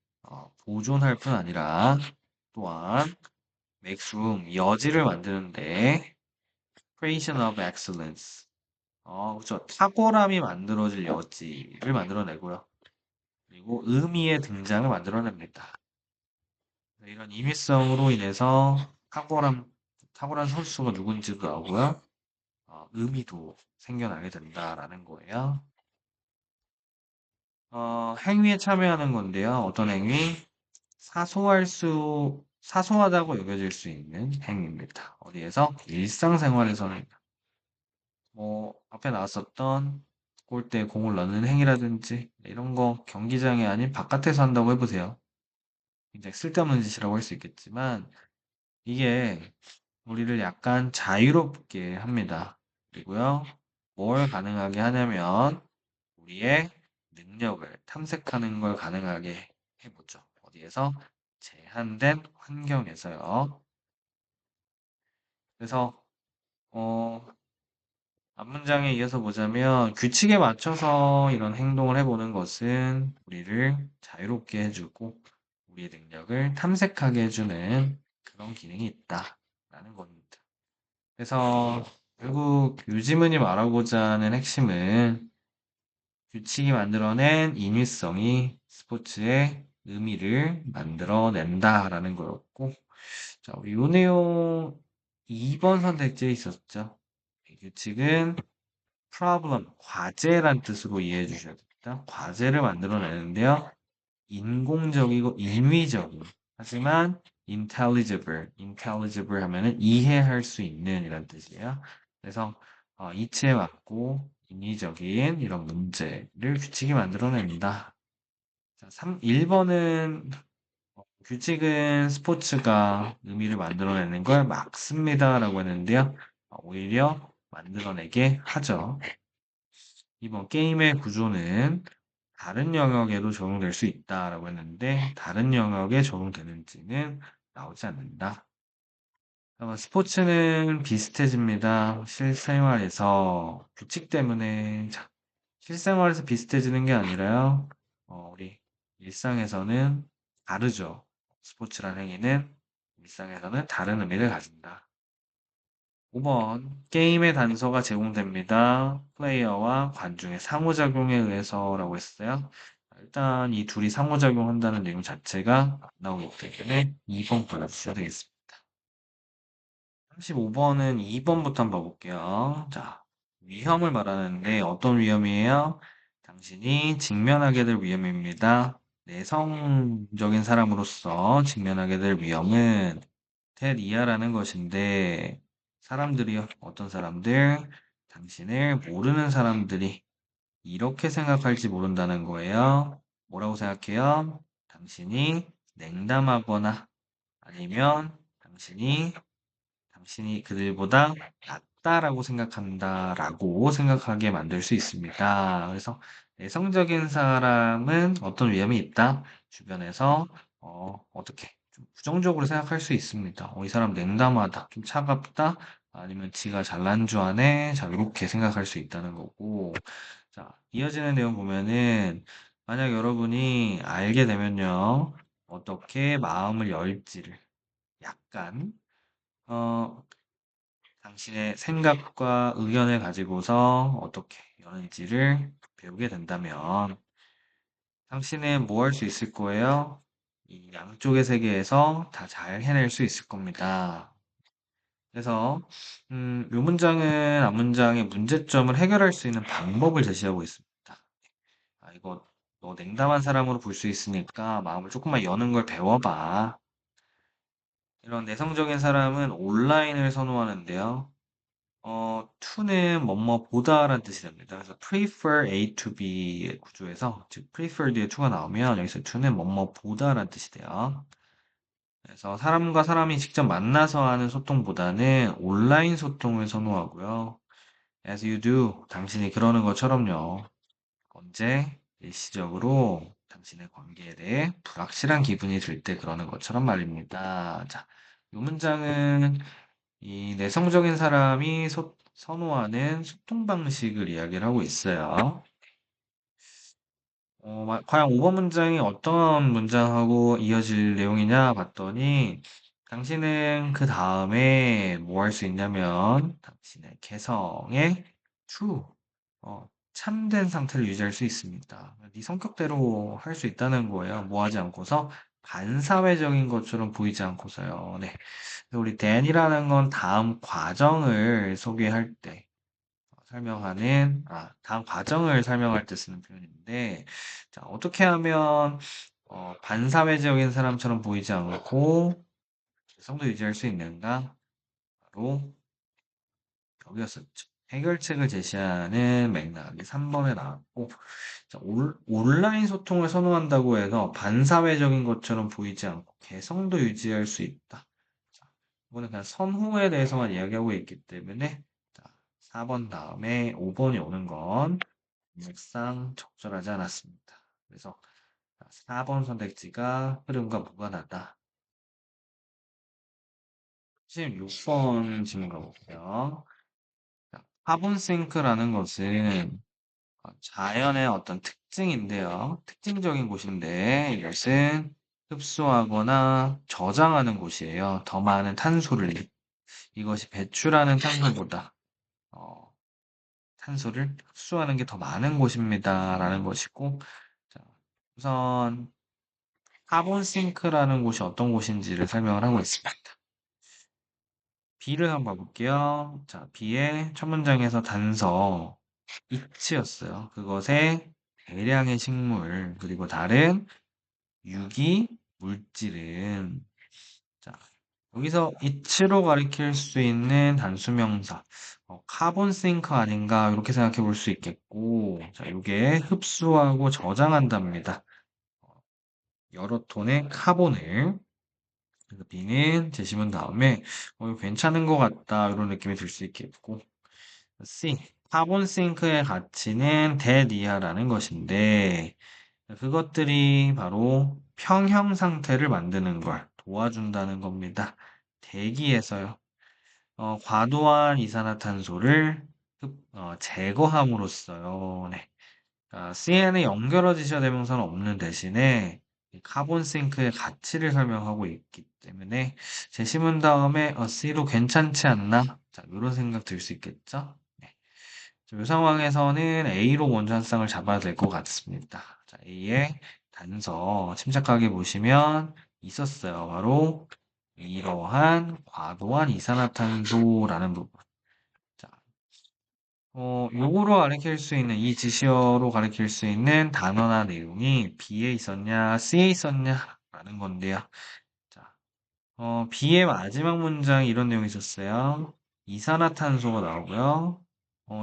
보존할 뿐 아니라 또한 맥스룸 여지를 만드는데 creation of excellence 그렇죠. 탁월함이 만들어질 여지를 만들어내고요. 그리고 의미의 등장을 만들어냅니다. 이런 임의성으로 인해서 탁월한 선수가 누군지도 나오고요. 의미도 생겨나게 된다라는 거예요. 행위에 참여하는 건데요. 어떤 행위? 사소하다고 여겨질 수 있는 행위입니다. 어디에서? 일상생활에서는 앞에 나왔었던 골대에 공을 넣는 행위라든지 이런 거 경기장이 아닌 바깥에서 한다고 해보세요. 굉장히 쓸데없는 짓이라고 할 수 있겠지만 이게 우리를 약간 자유롭게 합니다. 그리고요, 뭘 가능하게 하냐면 우리의 능력을 탐색하는 걸 가능하게 해보죠. 어디에서? 제한된 환경에서요. 그래서 어, 앞문장에 이어서 보자면 규칙에 맞춰서 이런 행동을 해보는 것은 우리를 자유롭게 해주고 우리의 능력을 탐색하게 해주는 그런 기능이 있다라는 겁니다. 그래서 결국 유지문이 말하고자 하는 핵심은 규칙이 만들어낸 인위성이 스포츠의 의미를 만들어낸다라는 거였고, 자, 우리 요 내용 2번 선택지에 있었죠. 이 규칙은 problem, 과제란 뜻으로 이해해 주셔야 됩니다. 과제를 만들어내는데요. 인공적이고 인위적인, 하지만 intelligible 하면은 이해할 수 있는 이란 뜻이에요. 그래서 이치에 맞고 인위적인 이런 문제를 규칙이 만들어냅니다. 자, 1번은 규칙은 스포츠가 의미를 만들어내는 걸 막습니다라고 했는데요. 오히려 만들어내게 하죠. 이번 게임의 구조는 다른 영역에도 적용될 수 있다라고 했는데 다른 영역에 적용되는지는 나오지 않는다. 스포츠는 비슷해집니다. 실생활에서 규칙 때문에 실생활에서 비슷해지는 게 아니라요. 우리 일상에서는 다르죠. 스포츠라는 행위는 일상에서는 다른 의미를 가진다. 5번 게임의 단서가 제공됩니다. 플레이어와 관중의 상호작용에 의해서라고 했어요. 일단 이 둘이 상호작용한다는 내용 자체가 안 나오기 때문에 2번 골라주셔야 되겠습니다. 35번은 2번부터 한번 봐볼게요. 자, 위험을 말하는데 어떤 위험이에요? 당신이 직면하게 될 위험입니다. 내성적인 사람으로서 직면하게 될 위험은 tet 이하라는 것인데, 사람들이요. 어떤 사람들, 당신을 모르는 사람들이 이렇게 생각할지 모른다는 거예요. 뭐라고 생각해요? 당신이 냉담하거나 아니면 당신이 그들보다 낫다라고 생각한다라고 생각하게 만들 수 있습니다. 그래서 내성적인 사람은 어떤 위험이 있다? 주변에서 어떻게 좀 부정적으로 생각할 수 있습니다. 이 사람 냉담하다, 좀 차갑다, 아니면 지가 잘난 줄 아네, 자 이렇게 생각할 수 있다는 거고. 자, 이어지는 내용 보면은 만약 여러분이 알게 되면요, 어떻게 마음을 열지를 약간 어, 당신의 생각과 의견을 가지고서 어떻게 여는지를 배우게 된다면 당신은 뭐 할 수 있을 거예요? 이 양쪽의 세계에서 다 잘 해낼 수 있을 겁니다. 그래서 이 문장은 앞 문장의 문제점을 해결할 수 있는 방법을 제시하고 있습니다. 이거 너 냉담한 사람으로 볼 수 있으니까 마음을 조금만 여는 걸 배워봐. 이런 내성적인 사람은 온라인을 선호하는데요. to는 뭐뭐보다라는 뜻이 됩니다. 그래서 prefer A to B 구조에서 즉 prefer 뒤에 to가 나오면 여기서 to는 뭐뭐보다라는 뜻이 돼요. 그래서 사람과 사람이 직접 만나서 하는 소통보다는 온라인 소통을 선호하고요. As you do, 당신이 그러는 것처럼요. 언제 일시적으로 당신의 관계에 대해 불확실한 기분이 들 때 그러는 것처럼 말입니다. 자, 이 문장은 이 내성적인 사람이 선호하는 소통 방식을 이야기를 하고 있어요. 과연 5번 문장이 어떤 문장하고 이어질 내용이냐 봤더니, 당신은 그 다음에 뭐 할 수 있냐면, 당신의 개성의 true, 참된 상태를 유지할 수 있습니다. 네 성격대로 할 수 있다는 거예요. 뭐 하지 않고서, 반사회적인 것처럼 보이지 않고서요. 네. 우리 then이라는 건 다음 과정을 소개할 때 다음 과정을 설명할 때 쓰는 표현인데, 자, 어떻게 하면 반사회적인 사람처럼 보이지 않고 개성도 유지할 수 있는가? 바로 여기였었죠. 해결책을 제시하는 맥락이 3번에 나왔고, 자, 온라인 소통을 선호한다고 해서 반사회적인 것처럼 보이지 않고 개성도 유지할 수 있다. 자, 이거는 그냥 선호에 대해서만 이야기하고 있기 때문에, 자, 4번 다음에 5번이 오는 건 맥상 적절하지 않았습니다. 그래서 4번 선택지가 흐름과 무관하다. 16번 질문 가볼게요. 카본싱크라는 것은 자연의 어떤 특징인데요. 특징적인 곳인데 이것은 흡수하거나 저장하는 곳이에요. 더 많은 탄소를. 이것이 배출하는 탄소보다 어, 탄소를 흡수하는 게 더 많은 곳입니다. 라는 것이고, 자, 우선 카본싱크라는 곳이 어떤 곳인지를 설명을 하고 있습니다. B를 한번 봐볼게요. 자, B의 첫 문장에서 단서 it였어요. 그것에 대량의 식물, 그리고 다른 유기 물질은, 자, 여기서 it로 가리킬 수 있는 단수명사, 카본싱크 아닌가, 이렇게 생각해 볼 수 있겠고, 자, 이게 흡수하고 저장한답니다. 여러 톤의 카본을. 그래서 B는 제시문 다음에, 이거 괜찮은 것 같다, 이런 느낌이 들 수 있겠고, C, 카본싱크의 가치는 대이하라는 것인데, 그것들이 바로 평형 상태를 만드는 걸 도와준다는 겁니다. 대기에서요. 과도한 이산화탄소를 제거함으로써요. 네. CN에 연결어지셔 대명사는 없는 대신에 이 카본싱크의 가치를 설명하고 있기 때문에 제시문 다음에 C로 괜찮지 않나? 자, 이런 생각 들 수 있겠죠? 네. 이 상황에서는 A로 원산상을 잡아야 될 것 같습니다. 자, A의 단서 침착하게 보시면 있었어요. 바로 이러한 과도한 이산화탄소라는 부분. 자, 요거로 가리킬 수 있는, 이 지시어로 가리킬 수 있는 단어나 내용이 B에 있었냐, C에 있었냐, 라는 건데요. 자, B의 마지막 문장 이런 내용이 있었어요. 이산화탄소가 나오고요.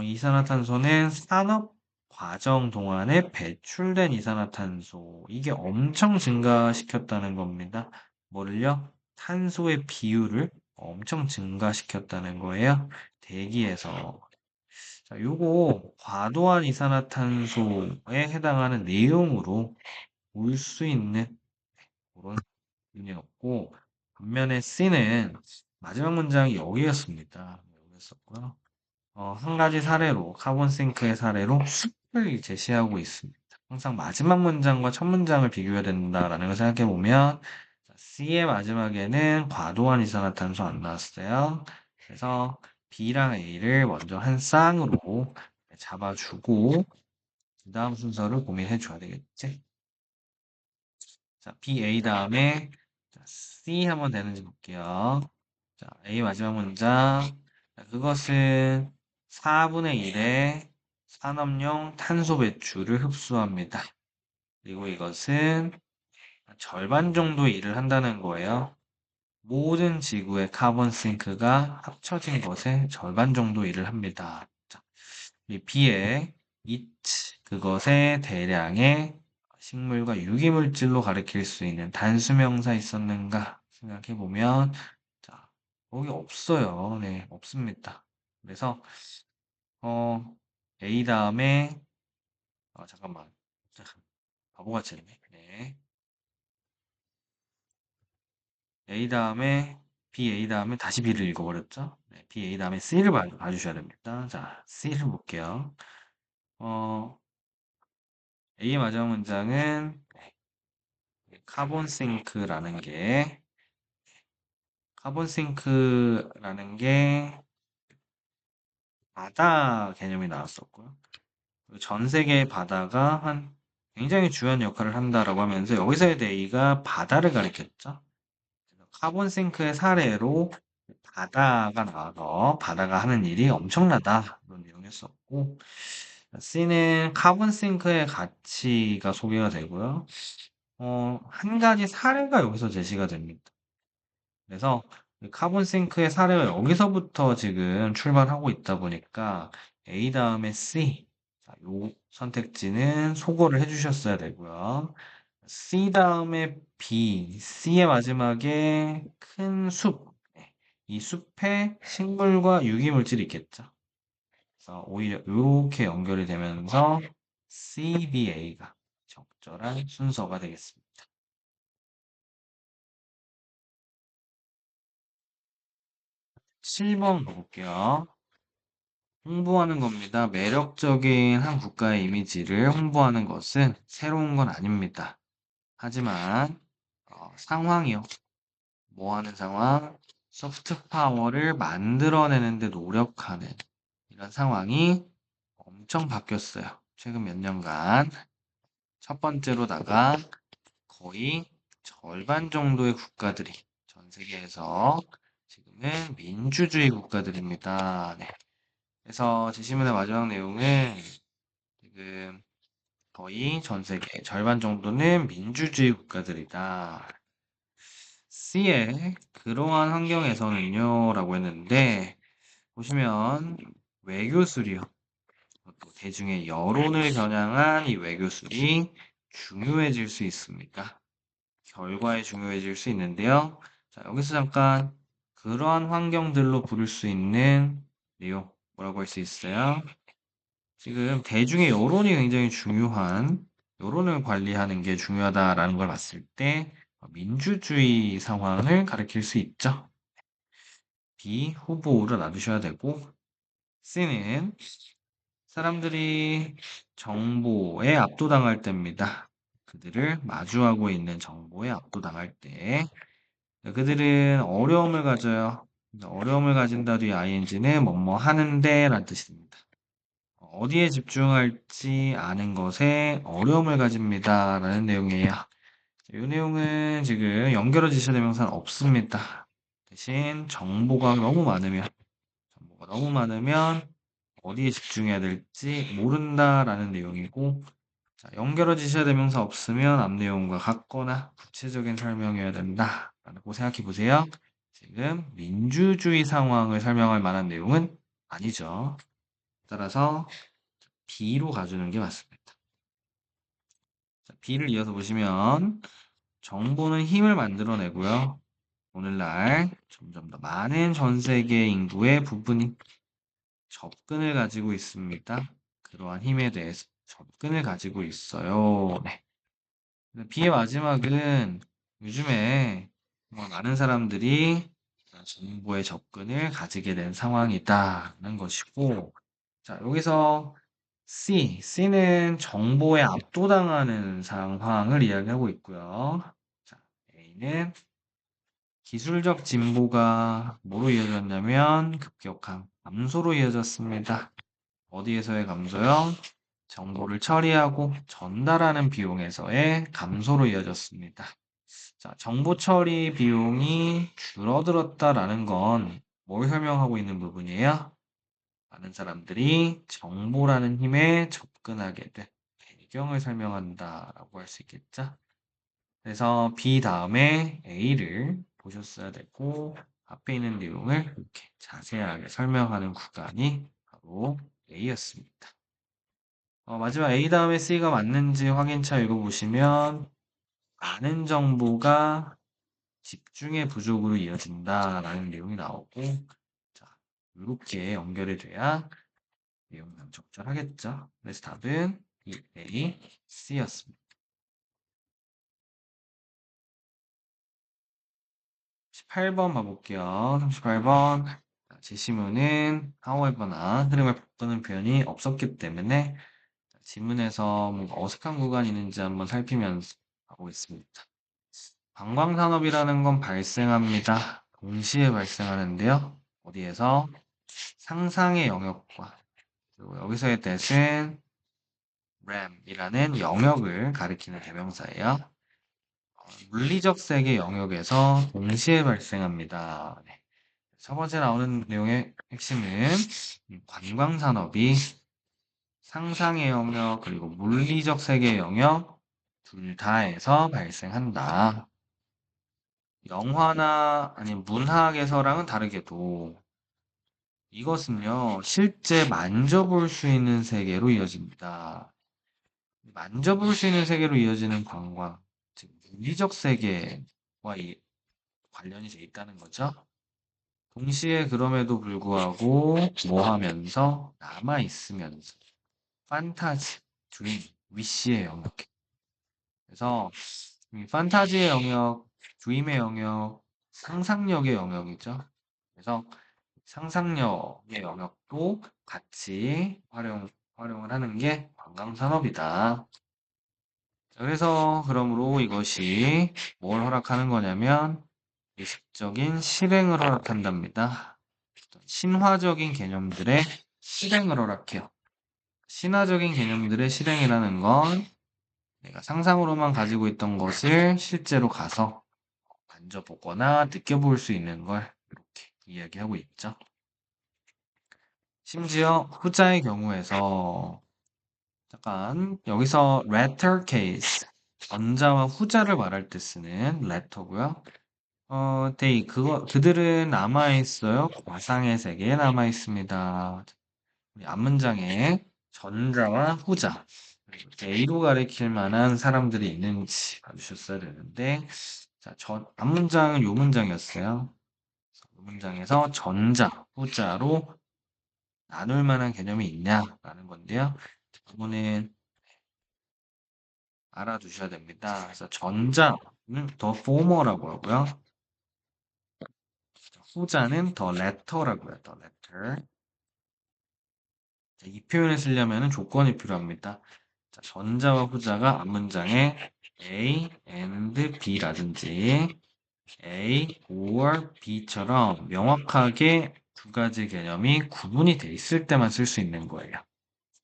이산화탄소는 산업 과정 동안에 배출된 이산화탄소. 이게 엄청 증가시켰다는 겁니다. 뭐를요? 탄소의 비율을 엄청 증가시켰다는 거예요. 대기에서. 자, 요거 과도한 이산화탄소에 해당하는 내용으로 올 수 있는 그런 의미였고, 반면에 C는 마지막 문장이 여기였습니다. 여기였었고요. 한 가지 사례로, 카본싱크의 사례로 숲을 제시하고 있습니다. 항상 마지막 문장과 첫 문장을 비교해야 된다라는 걸 생각해 보면, C의 마지막에는 과도한 이산화탄소 안 나왔어요. 그래서 B랑 A를 먼저 한 쌍으로 잡아주고, 그 다음 순서를 고민해 줘야 되겠지? 자, B, A 다음에 자, C 한번 되는지 볼게요. 자, A 마지막 문장. 자, 그것은 4분의 1의 산업용 탄소 배출을 흡수합니다. 그리고 이것은 절반 정도 일을 한다는 거예요. 모든 지구의 카본 싱크가 합쳐진 것의 절반 정도 일을 합니다. 자, 이 B의 it, 그것의 대량의 식물과 유기물질로 가리킬 수 있는 단수명사 있었는가 생각해 보면, 자, 거기 없어요. 네, 없습니다. 그래서, 어, A 다음에, 잠깐만. 자, 바보같이 했네. 네. A 다음에, B, A 다음에 다시 B를 읽어버렸죠? 네, B, A 다음에 C를 봐주셔야 됩니다. 자, C를 볼게요. 어, A의 마지막 문장은 카본싱크라는 게 바다 개념이 나왔었고요. 전 세계의 바다가 굉장히 중요한 역할을 한다라고 하면서 여기서의 A가 바다를 가리켰죠. 카본싱크의 사례로 바다가 나와서 바다가 하는 일이 엄청나다 그런 내용이었었고, C는 카본싱크의 가치가 소개가 되고요. 한 가지 사례가 여기서 제시가 됩니다. 그래서 카본 싱크의 사례가 여기서부터 지금 출발하고 있다 보니까 A 다음에 C, 자, 요 선택지는 소거를 해주셨어야 되고요. C 다음에 B, C의 마지막에 큰 숲, 네, 이 숲에 식물과 유기물질이 있겠죠. 그래서 오히려 이렇게 연결이 되면서 CBA가 적절한 순서가 되겠습니다. 7번 볼게요. 홍보하는 겁니다. 매력적인 한 국가의 이미지를 홍보하는 것은 새로운 건 아닙니다. 하지만 상황이요. 뭐 하는 상황? 소프트 파워를 만들어내는데 노력하는 이런 상황이 엄청 바뀌었어요. 최근 몇 년간. 첫 번째로다가 거의 절반 정도의 국가들이 전 세계에서 지금은 민주주의 국가들입니다. 네. 그래서 지시문의 마지막 내용은 지금 거의 전 세계 절반 정도는 민주주의 국가들이다. C의 그러한 환경에서는요, 라고 했는데, 보시면 외교술이요. 또 대중의 여론을 겨냥한 이 외교술이 중요해질 수 있습니까? 결과에 중요해질 수 있는데요. 자, 여기서 잠깐 그러한 환경들로 부를 수 있는 내용, 뭐라고 할 수 있어요? 지금 대중의 여론이 굉장히 중요한, 여론을 관리하는 게 중요하다라는 걸 봤을 때 민주주의 상황을 가리킬 수 있죠. B 후보로 놔두셔야 되고, C는 사람들이 정보에 압도당할 때입니다. 그들을 마주하고 있는 정보에 압도당할 때 그들은 어려움을 가져요. 어려움을 가진다 뒤 ing는 뭐뭐 하는데 라는 뜻입니다. 어디에 집중할지 아는 것에 어려움을 가집니다. 라는 내용이에요. 이 내용은 지금 연결어 지시대 명사는 없습니다. 대신 정보가 너무 많으면 어디에 집중해야 될지 모른다라는 내용이고, 자, 연결어지셔야 대명사 없으면 앞 내용과 같거나 구체적인 설명이어야 된다라고 생각해 보세요. 지금 민주주의 상황을 설명할 만한 내용은 아니죠. 따라서 B로 가주는 게 맞습니다. 자, B를 이어서 보시면 정보는 힘을 만들어내고요. 오늘날 점점 더 많은 전 세계 인구의 부분이 접근을 가지고 있습니다. 그러한 힘에 대해서 접근을 가지고 있어요. 네. B의 마지막은 요즘에 정말 많은 사람들이 정보에 접근을 가지게 된 상황이다라는 것이고, 자, 여기서 C는 정보에 압도당하는 상황을 이야기하고 있고요. 자, A는 기술적 진보가 뭐로 이어졌냐면 급격한 감소로 이어졌습니다. 어디에서의 감소요? 정보를 처리하고 전달하는 비용에서의 감소로 이어졌습니다. 자, 정보 처리 비용이 줄어들었다라는 건 뭘 설명하고 있는 부분이에요? 많은 사람들이 정보라는 힘에 접근하게 된 배경을 설명한다라고 할 수 있겠죠? 그래서 B 다음에 A를 보셨어야 되고 앞에 있는 내용을 이렇게 자세하게 설명하는 구간이 바로 A였습니다. 마지막 A 다음에 C가 맞는지 확인차 읽어보시면 많은 정보가 집중의 부족으로 이어진다라는 내용이 나오고, 자, 이렇게 연결이 돼야 내용은 적절하겠죠. 그래서 답은 이 A, C였습니다. 18번 봐볼게요. 38번. 제시문은 however나 흐름을 바꾸는 표현이 없었기 때문에 지문에서 뭔가 어색한 구간이 있는지 한번 살피면서 하고 있습니다. 관광산업이라는 건 발생합니다. 동시에 발생하는데요. 어디에서? 상상의 영역과 그리고 여기서의 that은 RAM이라는 영역을 가리키는 대명사예요. 물리적 세계 영역에서 동시에 발생합니다. 네. 첫 번째 나오는 내용의 핵심은 관광산업이 상상의 영역 그리고 물리적 세계 영역 둘 다에서 발생한다. 영화나 아니면 문학에서랑은 다르게도 이것은요, 실제 만져볼 수 있는 세계로 이어집니다. 만져볼 수 있는 세계로 이어지는 관광, 즉 물리적 세계와 관련이 돼 있다는 거죠. 동시에 그럼에도 불구하고 뭐 하면서 남아 있으면서 판타지, 드림, 위시의 영역. 그래서 이 판타지의 영역, 드림의 영역, 상상력의 영역이죠. 그래서 상상력의 영역도 같이 활용을 하는 게 관광산업이다. 그래서 그러므로 이것이 뭘 허락하는 거냐면 의식적인 실행을 허락한답니다. 신화적인 개념들의 실행을 허락해요. 신화적인 개념들의 실행이라는 건 내가 상상으로만 가지고 있던 것을 실제로 가서 만져보거나 느껴볼 수 있는 걸 이렇게 이야기하고 있죠. 심지어 후자의 경우에서 잠깐 여기서 letter case 전자와 후자를 말할 때 쓰는 letter고요. 그들은 남아 있어요. 과상의 세계에 남아 있습니다. 우리 앞문장에 전자와 후자 그리고 A로 가리킬 만한 사람들이 있는지 봐주셨어야 되는데 자, 앞문장은 요 문장이었어요. 이 문장에서 전자, 후자로 나눌 만한 개념이 있냐라는 건데요. 부분은 알아두셔야 됩니다. 그래서 전자는 더 former라고 하고요. 후자는 더 letter라고 해요. 더 letter. 자, 이 표현을 쓰려면 조건이 필요합니다. 자, 전자와 후자가 앞문장에 A and B라든지 A or B처럼 명확하게 두 가지 개념이 구분이 돼 있을 때만 쓸 수 있는 거예요.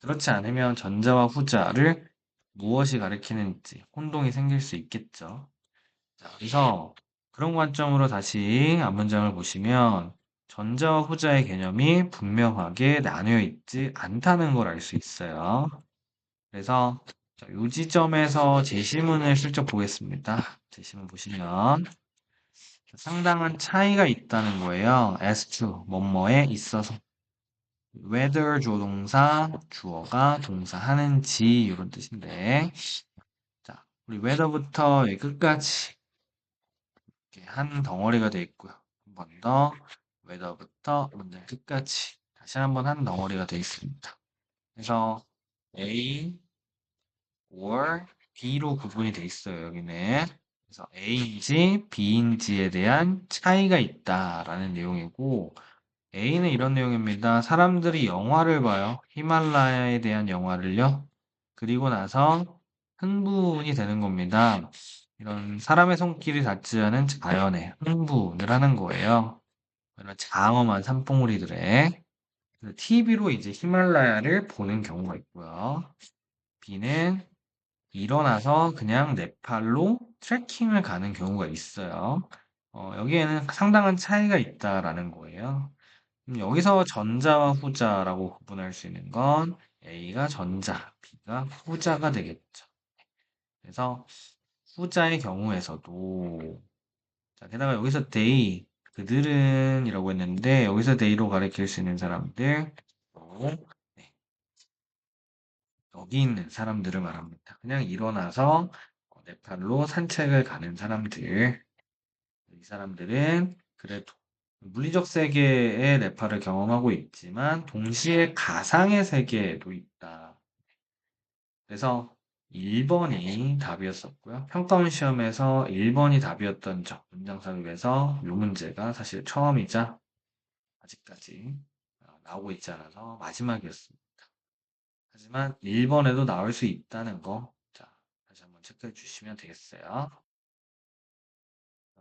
그렇지 않으면 전자와 후자를 무엇이 가리키는지 혼동이 생길 수 있겠죠. 자, 그래서 그런 관점으로 다시 앞문장을 보시면 전자와 후자의 개념이 분명하게 나뉘어 있지 않다는 걸 알 수 있어요. 그래서 자, 이 지점에서 제시문을 슬쩍 보겠습니다. 제시문 보시면 상당한 차이가 있다는 거예요. as to 뭐뭐에 있어서 whether 조동사 주어가 동사하는지 이런 뜻인데 자 우리 whether부터 여기 끝까지 이렇게 한 덩어리가 되어 있고요. 한 번 더 whether부터 문장 끝까지 다시 한번 한 덩어리가 되어 있습니다. 그래서 A or B로 구분이 되어 있어요. 여기는 그래서 A인지 B인지에 대한 차이가 있다라는 내용이고 A는 이런 내용입니다. 사람들이 영화를 봐요. 히말라야에 대한 영화를요. 그리고 나서 흥분이 되는 겁니다. 이런 사람의 손길이 닿지 않은 자연에 흥분을 하는 거예요. 이런 장엄한 산봉우리들의 TV로 이제 히말라야를 보는 경우가 있고요. B는 일어나서 그냥 네팔로 트레킹을 가는 경우가 있어요. 여기에는 상당한 차이가 있다라는 거예요. 여기서 전자와 후자라고 구분할 수 있는 건 A가 전자, B가 후자가 되겠죠. 그래서 후자의 경우에서도 자, 게다가 여기서 they, 그들은 이라고 했는데 여기서 they로 가리킬 수 있는 사람들 네, 여기 있는 사람들을 말합니다. 그냥 일어나서 네팔로 산책을 가는 사람들 이 사람들은 그래도 물리적 세계의 네팔을 경험하고 있지만 동시에 가상의 세계에도 있다. 그래서 1번이 답이었었고요. 평가원 시험에서 1번이 답이었던 점, 문장 삽입에서 이 문제가 사실 처음이자 아직까지 나오고 있지 않아서 마지막이었습니다. 하지만 1번에도 나올 수 있다는 거, 자, 다시 한번 체크해 주시면 되겠어요.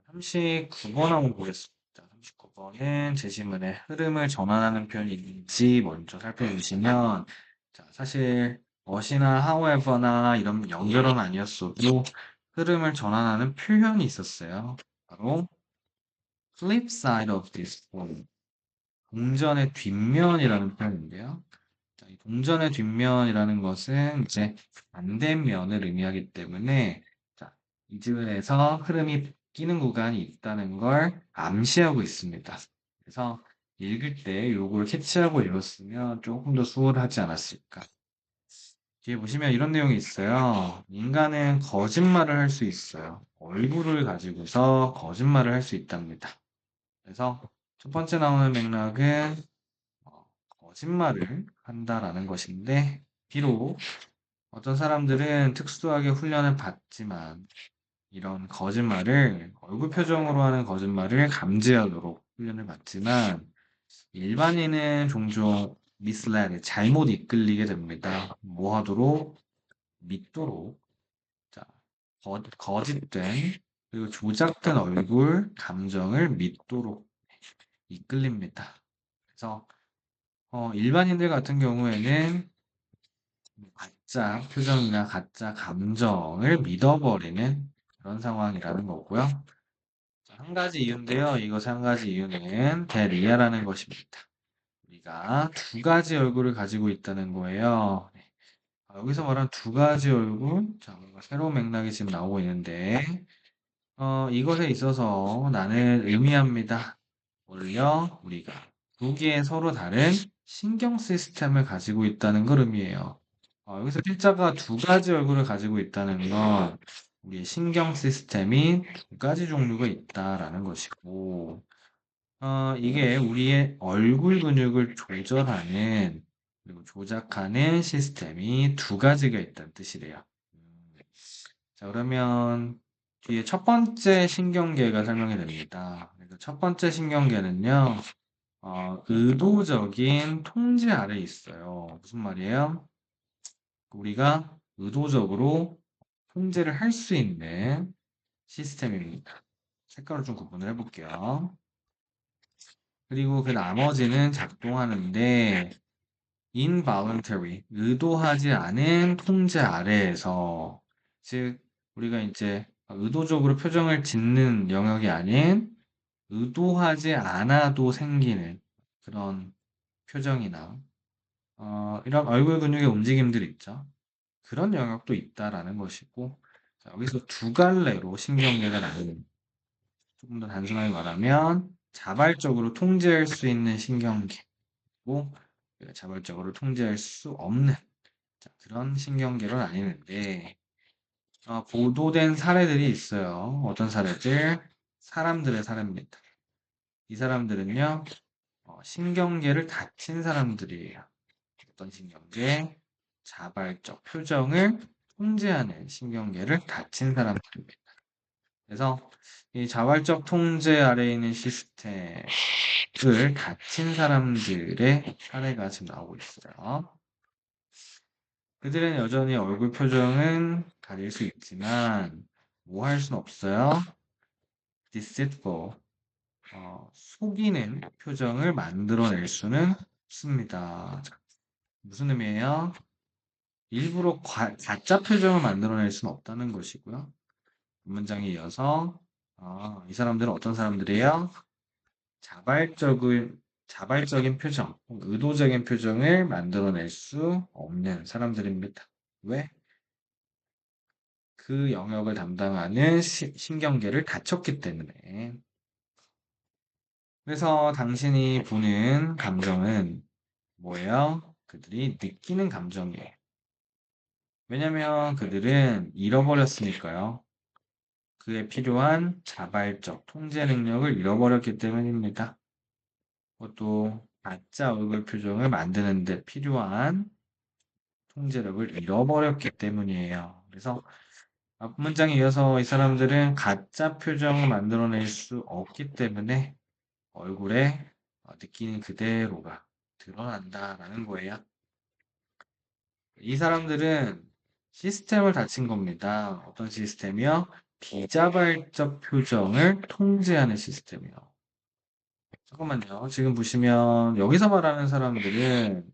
39번 한번 보겠습니다. 39번은 제시문의 흐름을 전환하는 표현이 있는지 먼저 살펴주시면, 자, 사실 what이나 however나 이런 연결어는 아니었어도 흐름을 전환하는 표현이 있었어요. 바로 flip side of this coin. 동전의 뒷면이라는 표현인데요. 자, 이 동전의 뒷면이라는 것은 이제 반대면을 의미하기 때문에 자, 이 지문에서 흐름이 끼는 구간이 있다는 걸 암시하고 있습니다. 그래서 읽을 때 요걸 캐치하고 읽었으면 조금 더 수월하지 않았을까. 뒤에 보시면 이런 내용이 있어요. 인간은 거짓말을 할 수 있어요. 얼굴을 가지고서 거짓말을 할 수 있답니다. 그래서 첫 번째 나오는 맥락은 거짓말을 한다라는 것인데, 비록 어떤 사람들은 특수하게 훈련을 받지만, 이런 거짓말을, 얼굴 표정으로 하는 거짓말을 감지하도록 훈련을 받지만, 일반인은 종종 misled, 잘못 이끌리게 됩니다. 뭐 하도록? 믿도록. 자, 거짓된, 그리고 조작된 얼굴, 감정을 믿도록 이끌립니다. 그래서 일반인들 같은 경우에는 가짜 표정이나 가짜 감정을 믿어버리는 그런 상황이라는 거고요. 자, 한 가지 이유인데요. 이것의 한 가지 이유는 대리아라는 것입니다. 우리가 두 가지 얼굴을 가지고 있다는 거예요. 네. 여기서 말한 두 가지 얼굴, 자, 뭔가 새로운 맥락이 지금 나오고 있는데, 이것에 있어서 나는 의미합니다. 뭘요? 우리가 두 개의 서로 다른 신경 시스템을 가지고 있다는 걸 의미해요. 여기서 필자가 두 가지 얼굴을 가지고 있다는 건 우리의 신경 시스템이 두 가지 종류가 있다라는 것이고, 이게 우리의 얼굴 근육을 조절하는, 그리고 조작하는 시스템이 두 가지가 있다는 뜻이래요. 자, 그러면 뒤에 첫 번째 신경계가 설명이 됩니다. 그래서 첫 번째 신경계는요, 의도적인 통제 아래 있어요. 무슨 말이에요? 우리가 의도적으로 통제를 할 수 있는 시스템입니다. 색깔을 좀 구분을 해볼게요. 그리고 그 나머지는 작동하는데 involuntary, 의도하지 않은 통제 아래에서 즉 우리가 이제 의도적으로 표정을 짓는 영역이 아닌 의도하지 않아도 생기는 그런 표정이나 이런 얼굴 근육의 움직임들 있죠. 그런 영역도 있다라는 것이고, 자, 여기서 두 갈래로 신경계가 나뉘는, 조금 더 단순하게 말하면 자발적으로 통제할 수 있는 신경계고, 우리가 자발적으로 통제할 수 없는, 자, 그런 신경계로 나뉘는데, 보도된 사례들이 있어요. 어떤 사례들? 사람들의 사례입니다. 이 사람들은요, 신경계를 다친 사람들이에요. 어떤 신경계? 자발적 표정을 통제하는 신경계를 다친 사람들입니다. 그래서 이 자발적 통제 아래에 있는 시스템을 다친 사람들의 사례가 지금 나오고 있어요. 그들은 여전히 얼굴 표정은 가릴 수 있지만 뭐 할 수는 없어요. deceitful, 속이는 표정을 만들어낼 수는 없습니다. 자, 무슨 의미예요? 일부러 가짜 표정을 만들어낼 수는 없다는 것이고요. 문장에 이어서 이 사람들은 어떤 사람들이에요? 자발적인 표정, 의도적인 표정을 만들어낼 수 없는 사람들입니다. 왜? 그 영역을 담당하는 신경계를 다쳤기 때문에. 그래서 당신이 보는 감정은 뭐예요? 그들이 느끼는 감정이에요. 왜냐면 그들은 잃어버렸으니까요. 그에 필요한 자발적 통제 능력을 잃어버렸기 때문입니다. 그것도 가짜 얼굴 표정을 만드는 데 필요한 통제력을 잃어버렸기 때문이에요. 그래서 앞 문장에 이어서 이 사람들은 가짜 표정을 만들어낼 수 없기 때문에 얼굴에 느끼는 그대로가 드러난다라는 거예요. 이 사람들은 시스템을 다친 겁니다. 어떤 시스템이요? 비자발적 표정을 통제하는 시스템이요. 잠깐만요. 지금 보시면 여기서 말하는 사람들은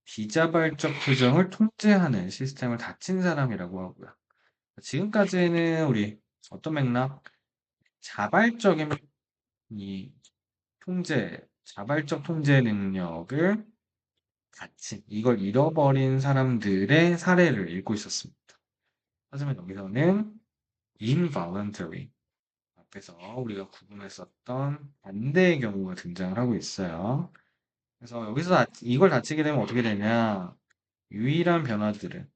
비자발적 표정을 통제하는 시스템을 다친 사람이라고 하고요. 지금까지는 우리 어떤 맥락? 자발적인 이 자발적 통제 능력을 가진, 이걸 잃어버린 사람들의 사례를 읽고 있었습니다. 하지만 여기서는 involuntary, 앞에서 우리가 구분했었던 반대의 경우가 등장을 하고 있어요. 그래서 여기서 이걸 다치게 되면 어떻게 되냐? 유일한 변화들은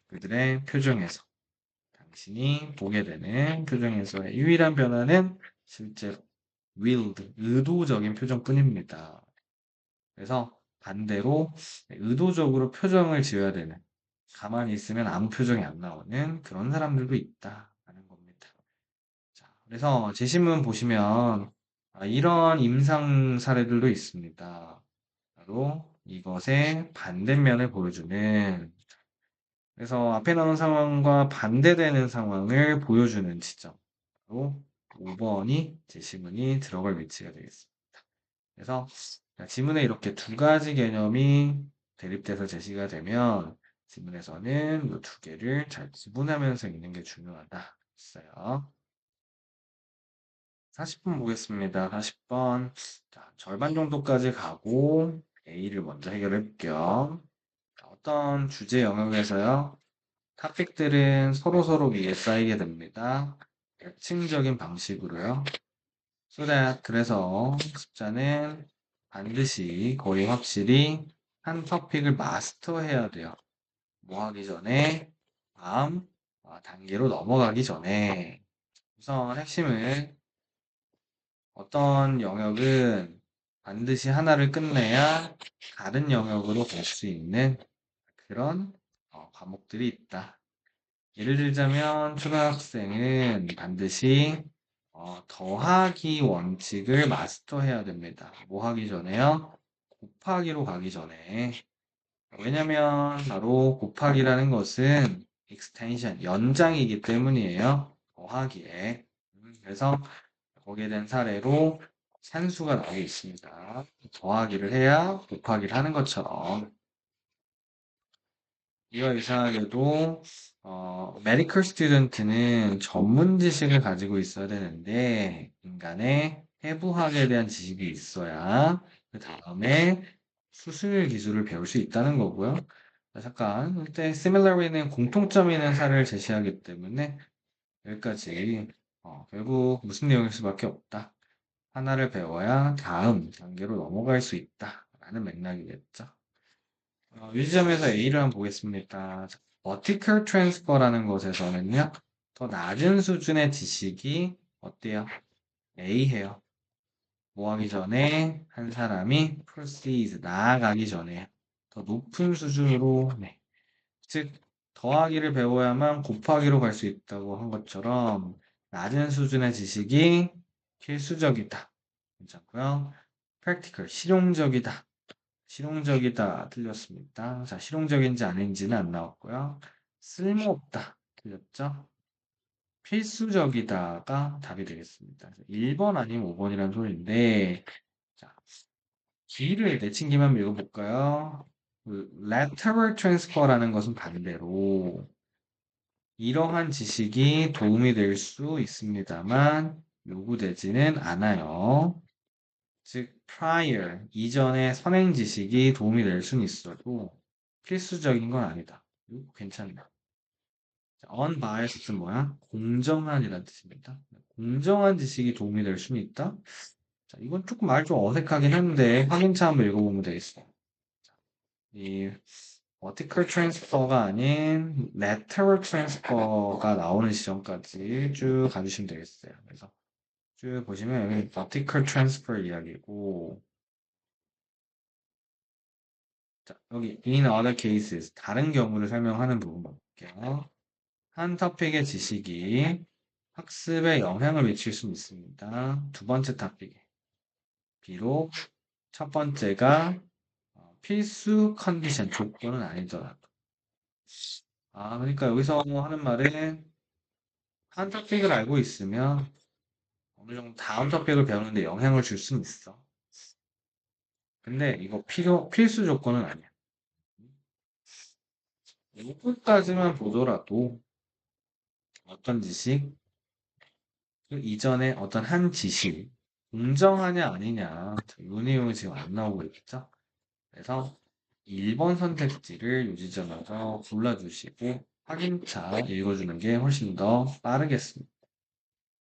그들의 표정에서, 당신이 보게 되는 표정에서의 유일한 변화는 실제로 willed, 의도적인 표정뿐입니다. 그래서 반대로 의도적으로 표정을 지어야 되는, 가만히 있으면 아무 표정이 안 나오는 그런 사람들도 있다라는 겁니다. 자, 그래서 제시문 보시면 이런 임상 사례들도 있습니다. 바로 이것의 반대면을 보여주는, 그래서 앞에 나온 상황과 반대되는 상황을 보여주는 지점, 바로 5번이 제시문이 들어갈 위치가 되겠습니다. 그래서 지문에 이렇게 두 가지 개념이 대립돼서 제시가 되면 지문에서는 이 두 개를 잘 구분하면서 읽는 게 중요하다 했어요. 40번 보겠습니다. 40번. 자, 절반 정도까지 가고 A를 먼저 해결해 볼게요. 어떤 주제 영역에서요. 탑픽들은 서로서로 위에 쌓이게 됩니다. 대칭적인 방식으로요. 그래서 습자는 반드시 거의 확실히 한 토픽을 마스터해야 돼요. 뭐 하기 전에? 다음 단계로 넘어가기 전에. 우선 핵심은 어떤 영역은 반드시 하나를 끝내야 다른 영역으로 갈 수 있는 그런 과목들이 있다. 예를 들자면 초등학생은 반드시 더하기 원칙을 마스터해야 됩니다. 뭐 하기 전에요? 곱하기로 가기 전에. 왜냐면 바로 곱하기라는 것은 extension, 연장이기 때문이에요. 더하기에. 그래서 거기에 대한 사례로 산수가 나오고 있습니다. 더하기를 해야 곱하기를 하는 것처럼. 이와 유사하게도 메디컬 스튜던트는 전문 지식을 가지고 있어야 되는데 인간의 해부학에 대한 지식이 있어야 그 다음에 수술 기술을 배울 수 있다는 거고요. 자, 잠깐, 이때 similary는 공통점 있는 사례를 제시하기 때문에 여기까지 결국 무슨 내용일 수밖에 없다. 하나를 배워야 다음 단계로 넘어갈 수 있다. 라는 맥락이겠죠. 이 지점에서 A를 한번 보겠습니다. 자, vertical transfer라는 것에서는요, 더 낮은 수준의 지식이 어때요? A해요. 뭐 하기 전에 한 사람이 proceed, 나아가기 전에 더 높은 수준으로, 네. 즉, 더하기를 배워야만 곱하기로 갈 수 있다고 한 것처럼 낮은 수준의 지식이 필수적이다. 괜찮고요. practical, 실용적이다. 실용적이다. 틀렸습니다. 자, 실용적인지 아닌지는 안 나왔고요. 쓸모없다. 틀렸죠? 필수적이다가 답이 되겠습니다. 1번 아니면 5번이라는 소리인데, 자, B를 내친기만 읽어볼까요? 그 lateral transfer라는 것은 반대로 이러한 지식이 도움이 될 수 있습니다만 요구되지는 않아요. 즉, prior, 이전의 선행 지식이 도움이 될 수는 있어도 필수적인 건 아니다. 이거 괜찮다. unbiased는 뭐야? 공정한이라는 뜻입니다. 공정한 지식이 도움이 될 수는 있다? 자, 이건 조금 말 좀 어색하긴 한데 확인차 한번 읽어보면 되겠어요. 이 vertical transfer가 아닌 lateral transfer가 나오는 시점까지 쭉 가주시면 되겠어요. 그래서 쭉 보시면 여기 vertical transfer 이야기고, 자, 여기 in other cases 다른 경우를 설명하는 부분 볼게요. 한 토픽의 지식이 학습에 영향을 미칠 수 있습니다. 두 번째 토픽. 비록 첫 번째가 필수 컨디션 조건은 아니더라도. 그러니까 여기서 하는 말은 한 토픽을 알고 있으면 어느 정도 다음 토픽을 배우는데 영향을 줄 수는 있어. 근데 이거 필수 조건은 아니야. 이것까지만 보더라도 어떤 지식, 그 이전에 어떤 한 지식, 공정하냐 아니냐, 이 내용이 지금 안 나오고 있죠. 그래서 1번 선택지를 요 지점에서 골라주시고 확인차 읽어주는 게 훨씬 더 빠르겠습니다.